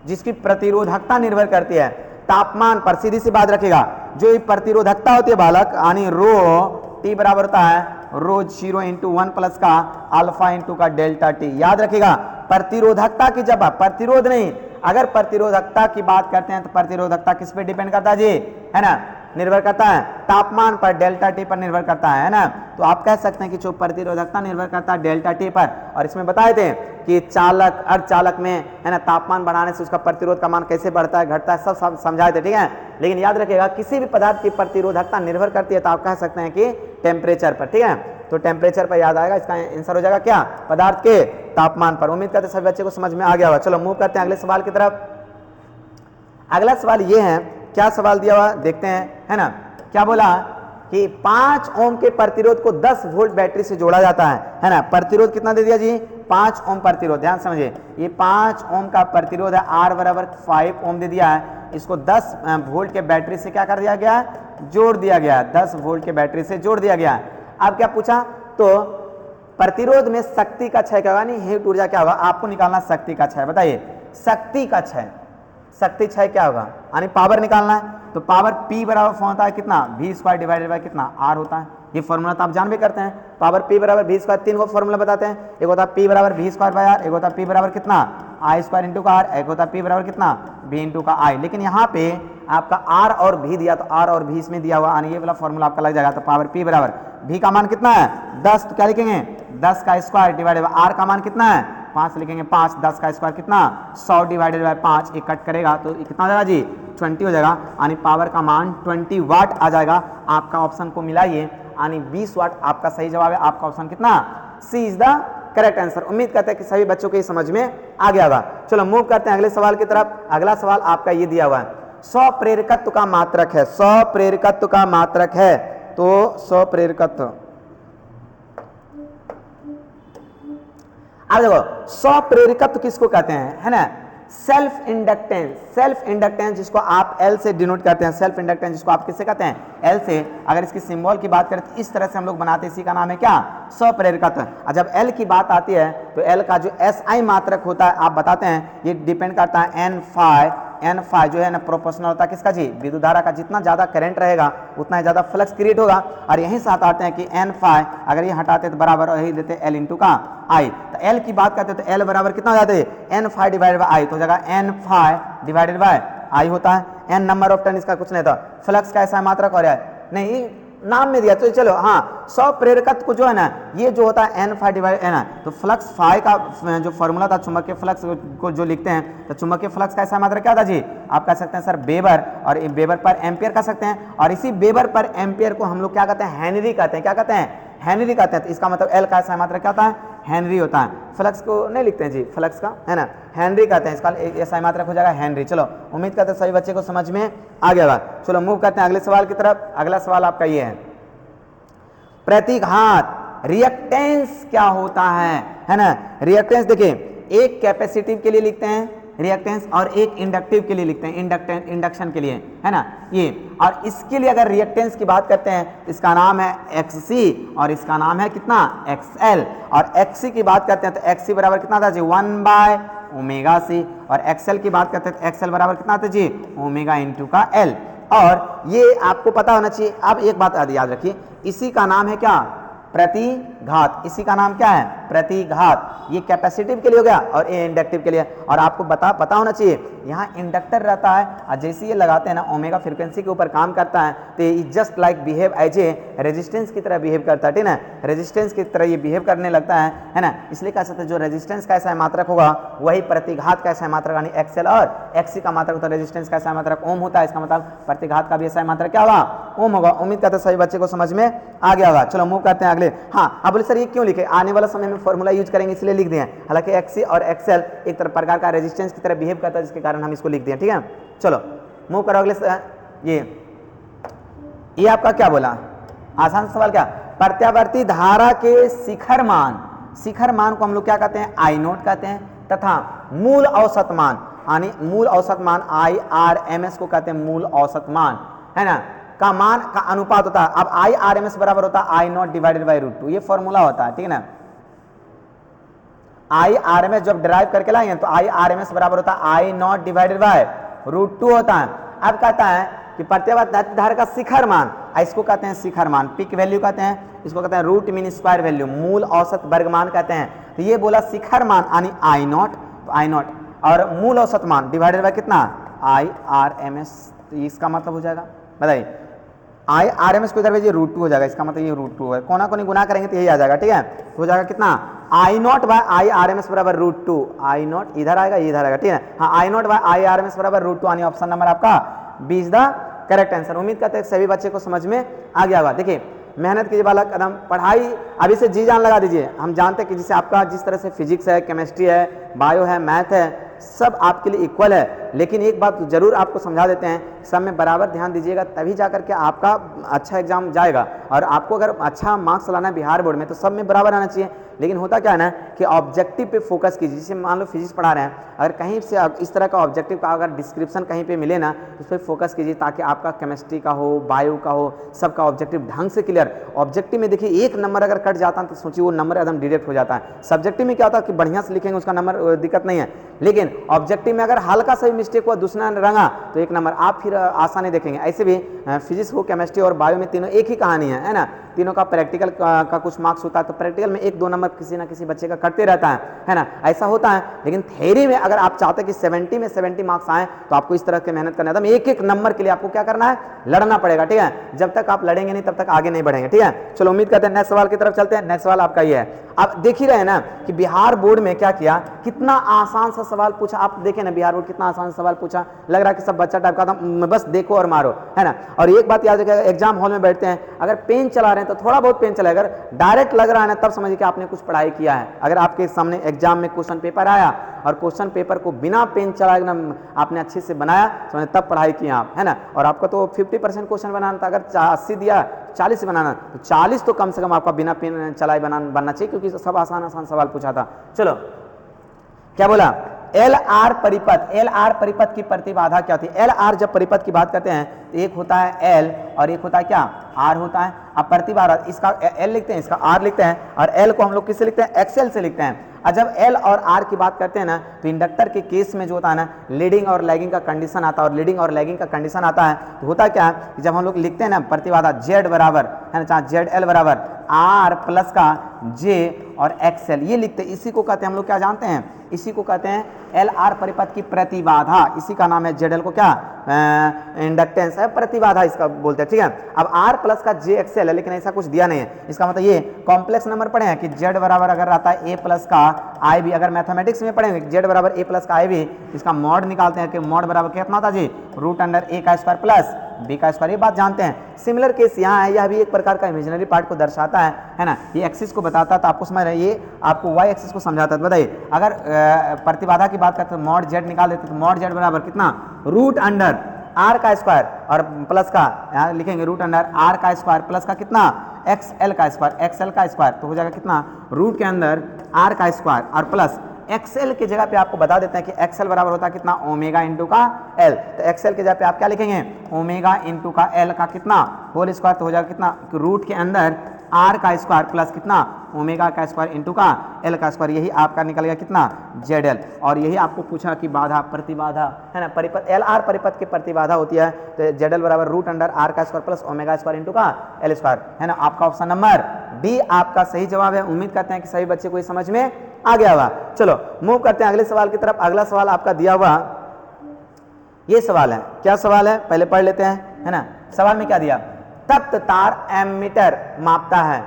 जिसकी प्रतिरोधकता निर्भर करती है, तापमान पर सीधी सी बात रखेगा, जो ये प्रतिरोधकता होती है बालक, यानी रो टी बराबर होता है रो 0 इंटू 1 प्लस का अल्फा इंटू का डेल्टा टी। याद रखिएगा प्रतिरोधकता की, जब प्रतिरोध नहीं, अगर प्रतिरोधकता की बात करते हैं तो प्रतिरोधकता किस पे डिपेंड करता है जी, है ना, निर्भर करता है तापमान पर, डेल्टा टी पर निर्भर करता है ना। तो आप कह सकते हैं कि जो प्रतिरोधकता निर्भर करता है डेल्टा टी पर, और इसमें बताए थे कि चालक अर्धचालक में, है ना, तापमान बढ़ाने से उसका प्रतिरोध का मान कैसे बढ़ता है घटता है, सब समझाए थे, ठीक है। लेकिन याद रखिएगा किसी भी पदार्थ की प्रतिरोधकता निर्भर करती है तो आप कह सकते हैं कि टेम्परेचर पर, ठीक है। तो टेम्परेचर पर याद आएगा, इसका आंसर हो जाएगा क्या, पदार्थ के तापमान पर। उम्मीद करते हैं सभी बच्चे को समझ में आ गया होगा। चलो मूव करते हैं अगले सवाल की तरफ। अगला सवाल ये है, क्या सवाल दिया हुआ देखते हैं, है ना। क्या बोला कि 5 ओम के प्रतिरोध को 10 वोल्ट बैटरी से जोड़ा जाता है ना। प्रतिरोध कितना दे दिया जी, 5 ओम प्रतिरोध। ध्यान समझिए, ये 5 ओम का प्रतिरोध है, R बराबर 5 ओम दे दिया है। इसको 10 वोल्ट के बैटरी से क्या कर दिया गया, जोड़ दिया गया, 10 वोल्ट के बैटरी से जोड़ दिया गया। अब क्या पूछा, तो प्रतिरोध में शक्ति का क्षय क्या होगा, नहीं हीट ऊर्जा क्या होगा, आपको निकालना शक्ति का क्षय। बताइए शक्ति का क्षय, शक्ति क्षय क्या होगा, यानी पावर निकालना है। तो पावर P बराबर होता है कितना, V² डिवाइडेड बाय कितना, R होता है। ये फॉर्मूला तो आप जान भी करते हैं, पावर P बराबर V²। 3 को फॉर्मूला बताते हैं, एक होता है P बराबर V² बाय R, एक होता है P बराबर कितना I² इंटू का R, एक होता है P बराबर कितना V इंटू का I। लेकिन यहाँ पे आपका R और V दिया, तो R और V इसमें दिया हुआ, यानी ये वाला फॉर्मूला आपका लग जाएगा। तो पावर P बराबर V का मान कितना है 10, तो क्या लिखेंगे 10 का स्क्वायर डिवाइडेड बाय R का मान कितना है 5 लिखेंगे 5, 10 का स्क्वायर कितना 100 डिवाइडेड बाय 5, एक कट करेगा तो कितना हो जाएगा जी 20 हो जाएगा, यानी पावर का मान 20 वाट आ जाएगा। आपका ऑप्शन को मिलाइए, यानी 20 वाट आपका सही जवाब है। आपका ऑप्शन कितना, सी इज द करेक्ट आंसर। उम्मीद करते हैं कि सभी बच्चों को ये समझ में आ गया होगा। चलो मूव करते हैं अगले सवाल की तरफ। अगला सवाल आपका ये दिया हुआ है, 100 प्रेरकत्व का मात्रक है, 100 प्रेरकत्व का मात्रक है। तो 100 प्रेरकत्व, अब देखो 100 प्रेरकत्व किसको कहते हैं, है ना, सेल्फ इंडक्टेंस। सेल्फ इंडक्टेंस जिसको आप L से डिनोट करते हैं, सेल्फ इंडक्टेंस जिसको आप किससे कहते हैं, L से। अगर इसकी सिंबल की बात करें तो इस तरह से हम लोग बनाते हैं, इसी का नाम है क्या, 100 प्रेरकत्व। और जब L की बात आती है तो L का जो SI मात्रक होता है आप बताते हैं, ये डिपेंड करता है N जो है ना प्रोपोर्शनल होता है किसका जी, विद्युत धारा का। जितना ज्यादा करंट रहेगा उतना ही ज्यादा फ्लक्स क्रिएट होगा। और यहीं से आते हैं कि N अगर ये हटाते तो बराबर यही देते L इंटू का I। तो L की बात करते हैं तो L बराबर कितना हो जाते हैं N डिवाइडेड बाय I, तो जगह N डिवाइडेड बाय I होता है। N नंबर ऑफ टर्न, इसका कुछ नहीं था। फ्लक्स का ऐसा मात्रक और है नहीं, नाम में दिया तो चलो हाँ 100 प्रेरकत्व को जो है ना, ये जो होता है N डिवाइड है ना, तो फ्लक्स फाई का जो फॉर्मूला था चुंबकीय फ्लक्स को जो लिखते हैं, तो चुंबकीय फ्लक्स का ऐसा मात्रा क्या था जी, आप कह सकते हैं सर वेबर, और वेबर पर एम्पियर कह सकते हैं। और इसी वेबर पर एम्पियर को हम लोग क्या कहते हैं, हेनरी कहते हैं। क्या कहते हैं, हेनरी कहते हैं। तो इसका मतलब L का ऐसा मात्रा क्या होता है, हेनरी होता है। फ्लक्स को नहीं लिखते हैं जी, फ्लक्स का है ना हेनरी कहते हैं, इसका ऐसा मात्रक हो जाएगा हेनरी। चलो उम्मीद करते हैं सभी बच्चे को समझ में आ गया होगा। चलो मूव करते हैं अगले सवाल की तरफ। अगला सवाल आपका ये है, प्रतिघात रिएक्टेंस क्या होता है ना। रिएक्टेंस देखिए, एक कैपेसिटिव के लिए लिखते हैं रिएक्टेंस और एक इंडक्टिव के लिए लिखते हैं इंडक्शन के लिए, है ना ये। और इसके लिए अगर रिएक्टेंस की बात करते हैं इसका नाम है XC और इसका नाम है कितना XL। और XC की बात करते हैं तो XC बराबर कितना था जी 1/ωc, और XL की बात करते हैं तो XL बराबर कितना था जी ओमेगा इंटू का L। और ये आपको पता होना चाहिए। अब एक बात याद रखिए, इसी का नाम है क्या, प्रतिघात। इसी का नाम क्या है, प्रतिघात। ये कैपेसिटिव के लिए हो गया और ये इंडक्टिव के लिए। और आपको पता होना चाहिए, यहाँ इंडक्टर रहता है और जैसे ये लगाते हैं ना ओमेगा फ्रीक्वेंसी के ऊपर काम करता है, तो ये just like behave as a resistance की तरह बिहेव करता है, ठीक है। रेजिस्टेंस की तरह ये बिहेव करने लगता है ना। इसलिए कह सकते हैं जो रेजिस्टेंस का ऐसा मात्रक होगा वही प्रतिघात का ऐसा मात्रक, यानी XL और XC का मात्रक होता है। रेजिस्टेंस का ऐसा मात्रक ओम होता है, इसका मतलब प्रतिघात का भी ऐसा मात्रक क्या होगा, ओम होगा। उम्मीद करते हैं सभी बच्चे को समझ में आ गया होगा। चलो मूव करते हैं अगले। हाँ अब बोले सर ये क्यों लिखे, आने वाला समय में फॉर्मूला यूज करेंगे इसलिए लिख दिए। हालांकि XC और XL एक तरह प्रकार का रेजिस्टेंस की तरह बिहेव करता है, जिसके कारण हम इसको लिख दिए, ठीक है। चलो मूव करो अगले। ये आपका क्या बोला, आसान सवाल क्या, प्रत्यावर्ती धारा के शिखर मान को हम लोग क्या कहते हैं, I0 कहते हैं, तथा मूल औसत मान, यानी मूल औसत मान IRMS को कहते हैं मूल औसत मान, है ना, का मान का अनुपात होता है। अब IRMS बराबर होता है I0 डिवाइडेड बाय √2, ये फॉर्मूला होता है, ठीक है ना। IRMS जब डिराइव करके लाएंगे तो IRMS बराबर होता है I0 डिवाइडेड बाय √2 होता है। अब कहता है कि प्रत्यावर्ती धारा का शिखर मान, इसको कहते हैं शिखर मान, पीक वैल्यू कहते हैं, इसको कहते हैं रूट मीन स्क्वायर वैल्यू, मूल औसत वर्ग मान कहते हैं। तो ये बोला शिखर मान यानी आई नॉट, तो आई नॉट और मूल औसत मान डिवाइडेड बाय कितना IRMS, तो इसका मतलब हो जाएगा, बताइए IRMS को इधर भेजिए √2 हो जाएगा, इसका मतलब ये √2 है, कोना कोनी गुना करेंगे तो यही आ जाएगा, ठीक है। तो हो जाएगा कितना I नॉट बाय IRMS बराबर √2, I नॉट इधर आएगा ये इधर आएगा, ठीक है। हाँ I नॉट बाय IRMS बराबर √2 यानी ऑप्शन नंबर आपका B is the correct answer. उम्मीद करते हैं सभी बच्चे को समझ में आ गया होगा। देखिए मेहनत कीजिए बालक, कदम पढ़ाई अभी से जी जान लगा दीजिए। हम जानते हैं कि जिससे आपका जिस तरह से फिजिक्स है, केमिस्ट्री है, बायो है, मैथ है, सब आपके लिए इक्वल है, लेकिन एक बात जरूर आपको समझा देते हैं, सब में बराबर ध्यान दीजिएगा, तभी जाकर के आपका अच्छा एग्जाम जाएगा। और आपको अगर अच्छा मार्क्स लाना है बिहार बोर्ड में तो सब में बराबर आना चाहिए। लेकिन होता क्या है ना कि ऑब्जेक्टिव पे फोकस कीजिए। जैसे मान लो फिजिक्स पढ़ा रहे हैं, अगर कहीं से इस तरह का ऑब्जेक्टिव का अगर डिस्क्रिप्शन कहीं पे मिले ना तो उस पर फोकस कीजिए, ताकि आपका केमिस्ट्री का हो, बायो का हो, सबका ऑब्जेक्टिव ढंग से क्लियर। ऑब्जेक्टिव में देखिए एक नंबर अगर कट जाता है तो सोचिए वो नंबर एकदम डायरेक्ट हो जाता है। सब्जेक्टिव में क्या होता है कि बढ़िया से लिखेंगे उसका नंबर दिक्कत नहीं है, लेकिन ऑब्जेक्टिव में अगर हल्का सा भी मिस्टेक हुआ, दूसरा रंगा, तो एक नंबर आप फिर आसानी देखेंगे। ऐसे भी फिजिक्स हो, केमिस्ट्री और बायो में तीनों एक ही कहानी है ना। तीनों का प्रैक्टिकल का कुछ मार्क्स होता है, तो प्रैक्टिकल में 1-2 नंबर किसी ना किसी बच्चे का कटते रहता है ना, ऐसा होता है। लेकिन थ्योरी में अगर आप चाहते हैं कि 70 में 70 मार्क्स आए तो आपको इस तरह की मेहनत करना है। एक एक नंबर के लिए आपको क्या करना है, लड़ना पड़ेगा, ठीक है। जब तक आप लड़ेंगे नहीं तब तक आगे नहीं बढ़ेंगे, ठीक है। चलो उम्मीद करते हैं नेक्स्ट सवाल की तरफ चलते हैं। नेक्स्ट सवाल आपका ये है, आप देख ही रहे ना कि बिहार बोर्ड में क्या किया, कितना आसान सा सवाल पूछा। आप देखें ना बिहार बोर्ड कितना आसान सवाल पूछा, लग रहा है कि सब बच्चा टाइप का था, बस देखो और मारो, है ना। और एक बात याद रखिएगा, एग्जाम हॉल में बैठते हैं, अगर पेन चला रहे हैं तो थोड़ा बहुत पेन चलाए, अगर डायरेक्ट लग रहा है ना तब समझिए कि आपने कुछ पढ़ाई किया है। अगर आपके सामने एग्जाम में क्वेश्चन पेपर आया और क्वेश्चन पेपर को बिना पेन चलाए एकदम आपने अच्छे से बनाया, समझे तब पढ़ाई किया आप, है ना। और आपका तो 50% क्वेश्चन बनाना था, अगर 80 दिया 40 से बनाना, तो 40 तो कम से कम आपका बिना पेन चलाए बनना चाहिए, क्योंकि सब आसान आसान सवाल पूछा था। चलो क्या बोला, LR परिपथ, LR परिपथ की प्रतिबाधा क्या होती है। LR जब परिपथ की बात करते हैं तो एक होता है L और एक होता है क्या, R होता है। अब प्रतिबाधा इसका L लिखते हैं, इसका R लिखते हैं, और L को हम लोग किससे लिखते हैं, XL से लिखते हैं। और जब L और R की बात करते हैं ना तो इंडक्टर के केस में जो होता है ना, लीडिंग और लैगिंग का कंडीशन आता है, और लीडिंग और लैगिंग का कंडीशन आता है तो होता क्या है कि जब हम लोग लिखते हैं ना प्रतिबाधा Z बराबर, है ना, चाहे ZL बराबर R प्लस का J और XL, ये लिखते हैं। इसी को कहते हैं हम लोग क्या जानते हैं, इसी को कहते हैं LR परिपथ की प्रतिबाधा, इसी का नाम है। ZL को क्या इंडक्टेंस है, प्रतिबाधा इसका बोलते हैं, ठीक है। अब R प्लस का JXL है, लेकिन ऐसा कुछ दिया नहीं है। इसका मतलब ये कॉम्प्लेक्स नंबर पढ़े हैं कि Z बराबर अगर रहता है A प्लस का IB, अगर मैथमेटिक्स में पढ़ेंगे Z बराबर A प्लस का IB, इसका मॉड निकालते हैं कि मॉड बराबर कितना था जी, √A का स्क्वायर प्लस B का स्क्वायर, ये बात जानते हैं। सिमिलर केस यहाँ है, यह भी एक प्रकार का इमेजिनरी पार्ट को दर्शाता है ना। ये एक्सिस को बताता है तो आपको समझ रहे, ये आपको वाई एक्सिस को समझाता है। बताइए अगर प्रतिबाधा की बात करते हैं, मॉड Z निकाल देते तो मॉड Z बराबर कितना, √R का स्क्वायर और प्लस का यहाँ लिखेंगे √R का स्क्वायर प्लस का कितना, XL का स्क्वायर, XL का स्क्वायर, तो हो जाएगा कितना, रूट के अंदर R का स्क्वायर और प्लस XL की जगह पे आपको बता देते हैं कि XL बराबर होता है कितना, ओमेगा इंटू का L। तो XL की जगह पे आप क्या लिखेंगे, ओमेगा इंटू का L का कितना होल स्क्वायर, तो हो जाएगा कितना, रूट के अंदर R का स्क्वायर प्लस कितना, ओमेगा का स्क्वायर इंटू का L का स्क्वायर, यही आपका निकल गया कितना, ZL। और यही आपको पूछा कि बाधा प्रतिबाधा, है ना, परिपथ LR परिपथ की प्रतिबाधा होती है तो ZL बराबर √R का square plus omega square into का L स्क्वायर, है ना। आपका ऑप्शन नंबर डी आपका सही जवाब है। उम्मीद करते हैं कि सभी बच्चे को ये समझ में आ गया हुआ। चलो मूव करते हैं अगले सवाल की तरफ। अगला सवाल आपका दिया हुआ ये सवाल है, क्या सवाल है पहले पढ़ लेते हैं, है ना। सवाल में क्या दिया, तप्त तार एमीटर मापता है।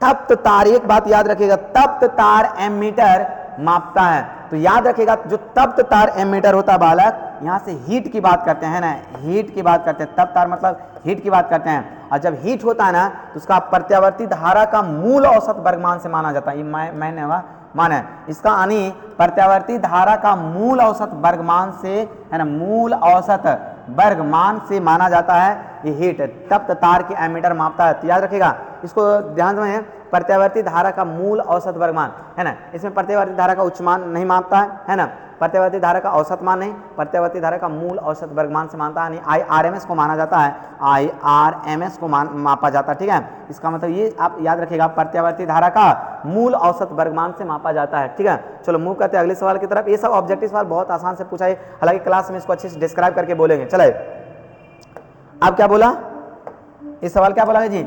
तप्त तार, एक बात याद रखिएगा, तप्त तार एमीटर मापता है। तो याद रखिएगा जो तप्त तार एमीटर होता है बालक, यहां से हीट की बात करते हैं ना, हीट की बात करते हैं। तप्त तार मतलब हीट की बात करते हैं। और जब हीट होता है ना तो उसका प्रत्यावर्ती धारा का मूल औसत वर्गमान से माना जाता है। ये मैंने होगा माना है इसका, यानी प्रत्यावर्ती धारा का मूल औसत वर्गमान से, है ना, मूल औसत वर्गमान से माना जाता है ये हीट। तप्त तार की एमीटर मापता है। तो याद रखिएगा इसको ध्यान में, प्रत्यावर्ती धारा का मूल औसत वर्गमान, है ना। इसमें प्रत्यावर्ती धारा का उच्च मान नहीं मापता है ना। प्रत्यावर्ती धारा का औसत मान नहीं, प्रत्यावर्ती धारा का मूल औसत वर्गमान से मानता है, IRMS को माना जाता है, IRMS को मापा जाता है, ठीक है। इसका मतलब ये आप याद रखिएगा, प्रत्यावर्ती धारा का मूल औसत वर्गमान से मापा जाता है, ठीक है। चलो मूव करते हैं अगले सवाल की तरफ। ये सब ऑब्जेक्टिव सवाल बहुत आसान से पूछा है, हालांकि क्लास में इसको अच्छे से डिस्क्राइब करके बोलेंगे। चले, अब क्या बोला, इस सवाल क्या बोला है जी,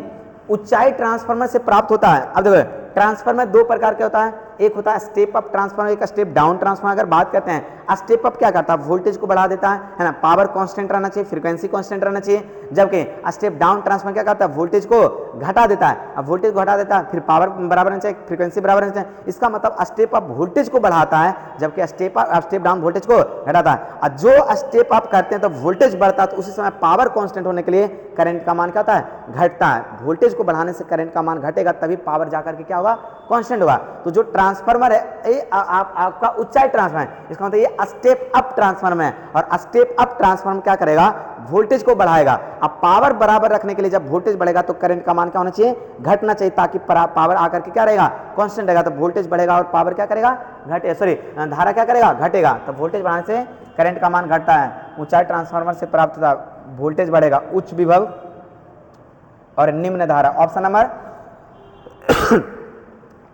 ऊंचाई ट्रांसफार्मर से प्राप्त होता है। अब देखो ट्रांसफार्मर दो प्रकार के होता है, एक होता है स्टेप अप ट्रांसफार्मर, एक स्टेप डाउन ट्रांसफार्मर। अगर बात करते हैं स्टेप अप क्या करता है, वोल्टेज को बढ़ा देता है ना, पावर कांस्टेंट रहना चाहिए, फ्रीक्वेंसी कांस्टेंट रहना चाहिए। जबकि स्टेप डाउन ट्रांसफार्मर क्या करता है, वोल्टेज को घटा देता है। अब वोल्टेज को घटा देता है, फिर पावर बराबर रहना चाहिए, फ्रीक्वेंसी बराबर रहना चाहिए। इसका मतलब स्टेप अप वोल्टेज को बढ़ाता है, जबकि स्टेप डाउन वोल्टेज को घटाता है। और जो स्टेप अप करते हैं तो वोल्टेज बढ़ता है, तो उसी समय पावर कांस्टेंट होने के लिए करंट का मान क्या होता है, घटता है। वोल्टेज को बढ़ाने से करंट का मान घटेगा, तभी पावर जाकर के क्या होगा, कांस्टेंट होगा। तो जो ट्रांसफार्मर है ये आपका ऊंचाई ट्रांसफार्मर है, इसका मतलब ये स्टेप अप ट्रांसफार्मर है। और स्टेप अप ट्रांसफार्मर क्या करेगा, वोल्टेज को बढ़ाएगा। अब पावर बराबर रखने के लिए जब वोल्टेज बढ़ेगा तो करंट का मान क्या होना चाहिए, घटना चाहिए, ताकि पावर आकर के क्या रहेगा, कांस्टेंट रहेगा। तो वोल्टेज बढ़ेगा और पावर क्या करेगा, धारा क्या करेगा, घटेगा। तो वोल्टेज बढ़ाने से करंट का मान घटता है। ऊंचाई ट्रांसफार्मर से प्राप्त होता वोल्टेज बढ़ेगा, उच्च विभव और निम्न धारा। ऑप्शन नंबर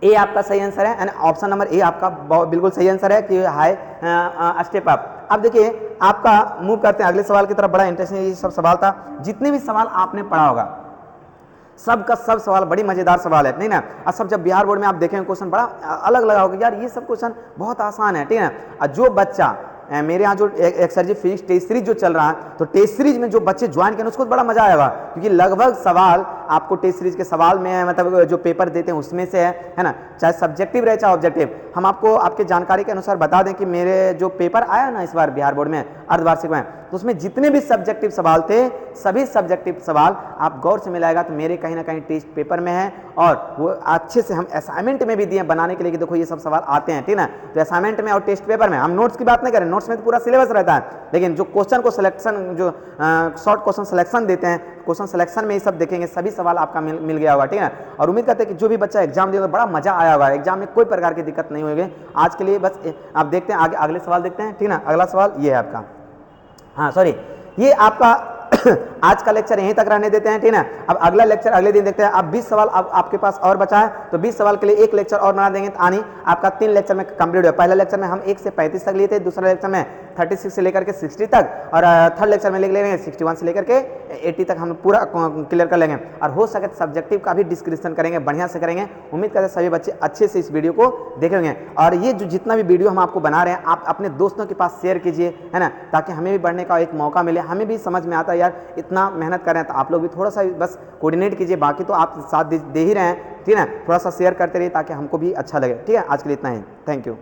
ए आपका सही आंसर है, ऑप्शन नंबर ए आपका बिल्कुल सही आंसर है कि हाई स्टेप अप। अब देखिए आपका मूव करते हैं अगले सवाल की तरफ। बड़ा इंटरेस्टिंग ये सब सवाल था, जितने भी सवाल आपने पढ़ा होगा सब का सब सवाल बड़ी मजेदार सवाल है, नहीं ना। और सब जब बिहार बोर्ड में आप देखेंगे क्वेश्चन बड़ा अलग लगा होगा, यार ये सब क्वेश्चन बहुत आसान है, ठीक है। और जो बच्चा मेरे यहाँ जो एक सर जी फिजिक्स टेस्ट सीरीज जो चल रहा है, तो टेस्ट सीरीज में जो बच्चे ज्वाइन करें उसको बड़ा मजा आएगा, क्योंकि लगभग सवाल आपको टेस्ट सीरीज के सवाल में है, मतलब जो पेपर देते हैं उसमें से है ना, चाहे सब्जेक्टिव रहे चाहे ऑब्जेक्टिव। हम आपको आपके जानकारी के अनुसार बता दें कि मेरे जो पेपर आया ना इस बार बिहार बोर्ड में अर्धवार्षिक में, तो उसमें जितने भी सब्जेक्टिव सवाल थे, सभी सब्जेक्टिव सवाल आप गौर से मिलाएगा तो मेरे कहीं ना कहीं टेस्ट पेपर में है, और वो अच्छे से हम असाइनमेंट में भी दिए बनाने के लिए कि देखो ये सब सवाल आते हैं, ठीक ना। तो असाइनमेंट में और टेस्ट पेपर में, हम नोट्स की बात नहीं करें, नोट्स में तो पूरा सिलेबस रहता है, लेकिन जो क्वेश्चन को सिलेक्शन, जो शॉर्ट क्वेश्चन सिलेक्शन देते हैं, क्वेश्चन सिलेक्शन में ये सब देखेंगे, सभी सवाल आपका मिल गया होगा, ठीक है। और उम्मीद करते हैं कि जो भी बच्चा एग्जाम देगा बड़ा मजा आया होगा, एग्जाम में कोई प्रकार की दिक्कत नहीं होगी। आज के लिए बस आप देखते हैं, आगे अगले सवाल देखते हैं, ठीक ना। अगला सवाल ये है आपका, हाँ सॉरी, ये आपका आज का लेक्चर यहीं तक रहने देते हैं, ठीक है। अब अगला लेक्चर अगले दिन देखते हैं। अब 20 सवाल अब आपके पास और बचा है, तो 20 सवाल के लिए एक लेक्चर और बना देंगे, तो आनी आपका 3 लेक्चर में कंप्लीट हो। पहले लेक्चर में हम 1 से 35 तक लिए थे, दूसरा लेक्चर में 36 से लेकर के 60 तक, और थर्ड लेक्चर में लिख लेंगे 61 से लेकर के 80 तक हम पूरा क्लियर कर लेंगे। और हो सके तो सब्जेक्टिव का भी डिस्क्रिप्शन करेंगे, बढ़िया से करेंगे। उम्मीद करते हैं सभी बच्चे अच्छे से इस वीडियो को देखेंगे। और ये जो जितना भी वीडियो हम आपको बना रहे हैं, आप अपने दोस्तों के पास शेयर कीजिए, है ना, ताकि हमें भी बढ़ने का एक मौका मिले, हमें भी समझ में आता है यार इतना मेहनत कर रहे हैं, तो आप लोग भी थोड़ा सा बस कोऑर्डिनेट कीजिए, बाकी तो आप साथ दे ही रहे हैं, ठीक है। थोड़ा सा शेयर करते रहिए ताकि हमको भी अच्छा लगे, ठीक है। आज के लिए इतना ही, थैंक यू।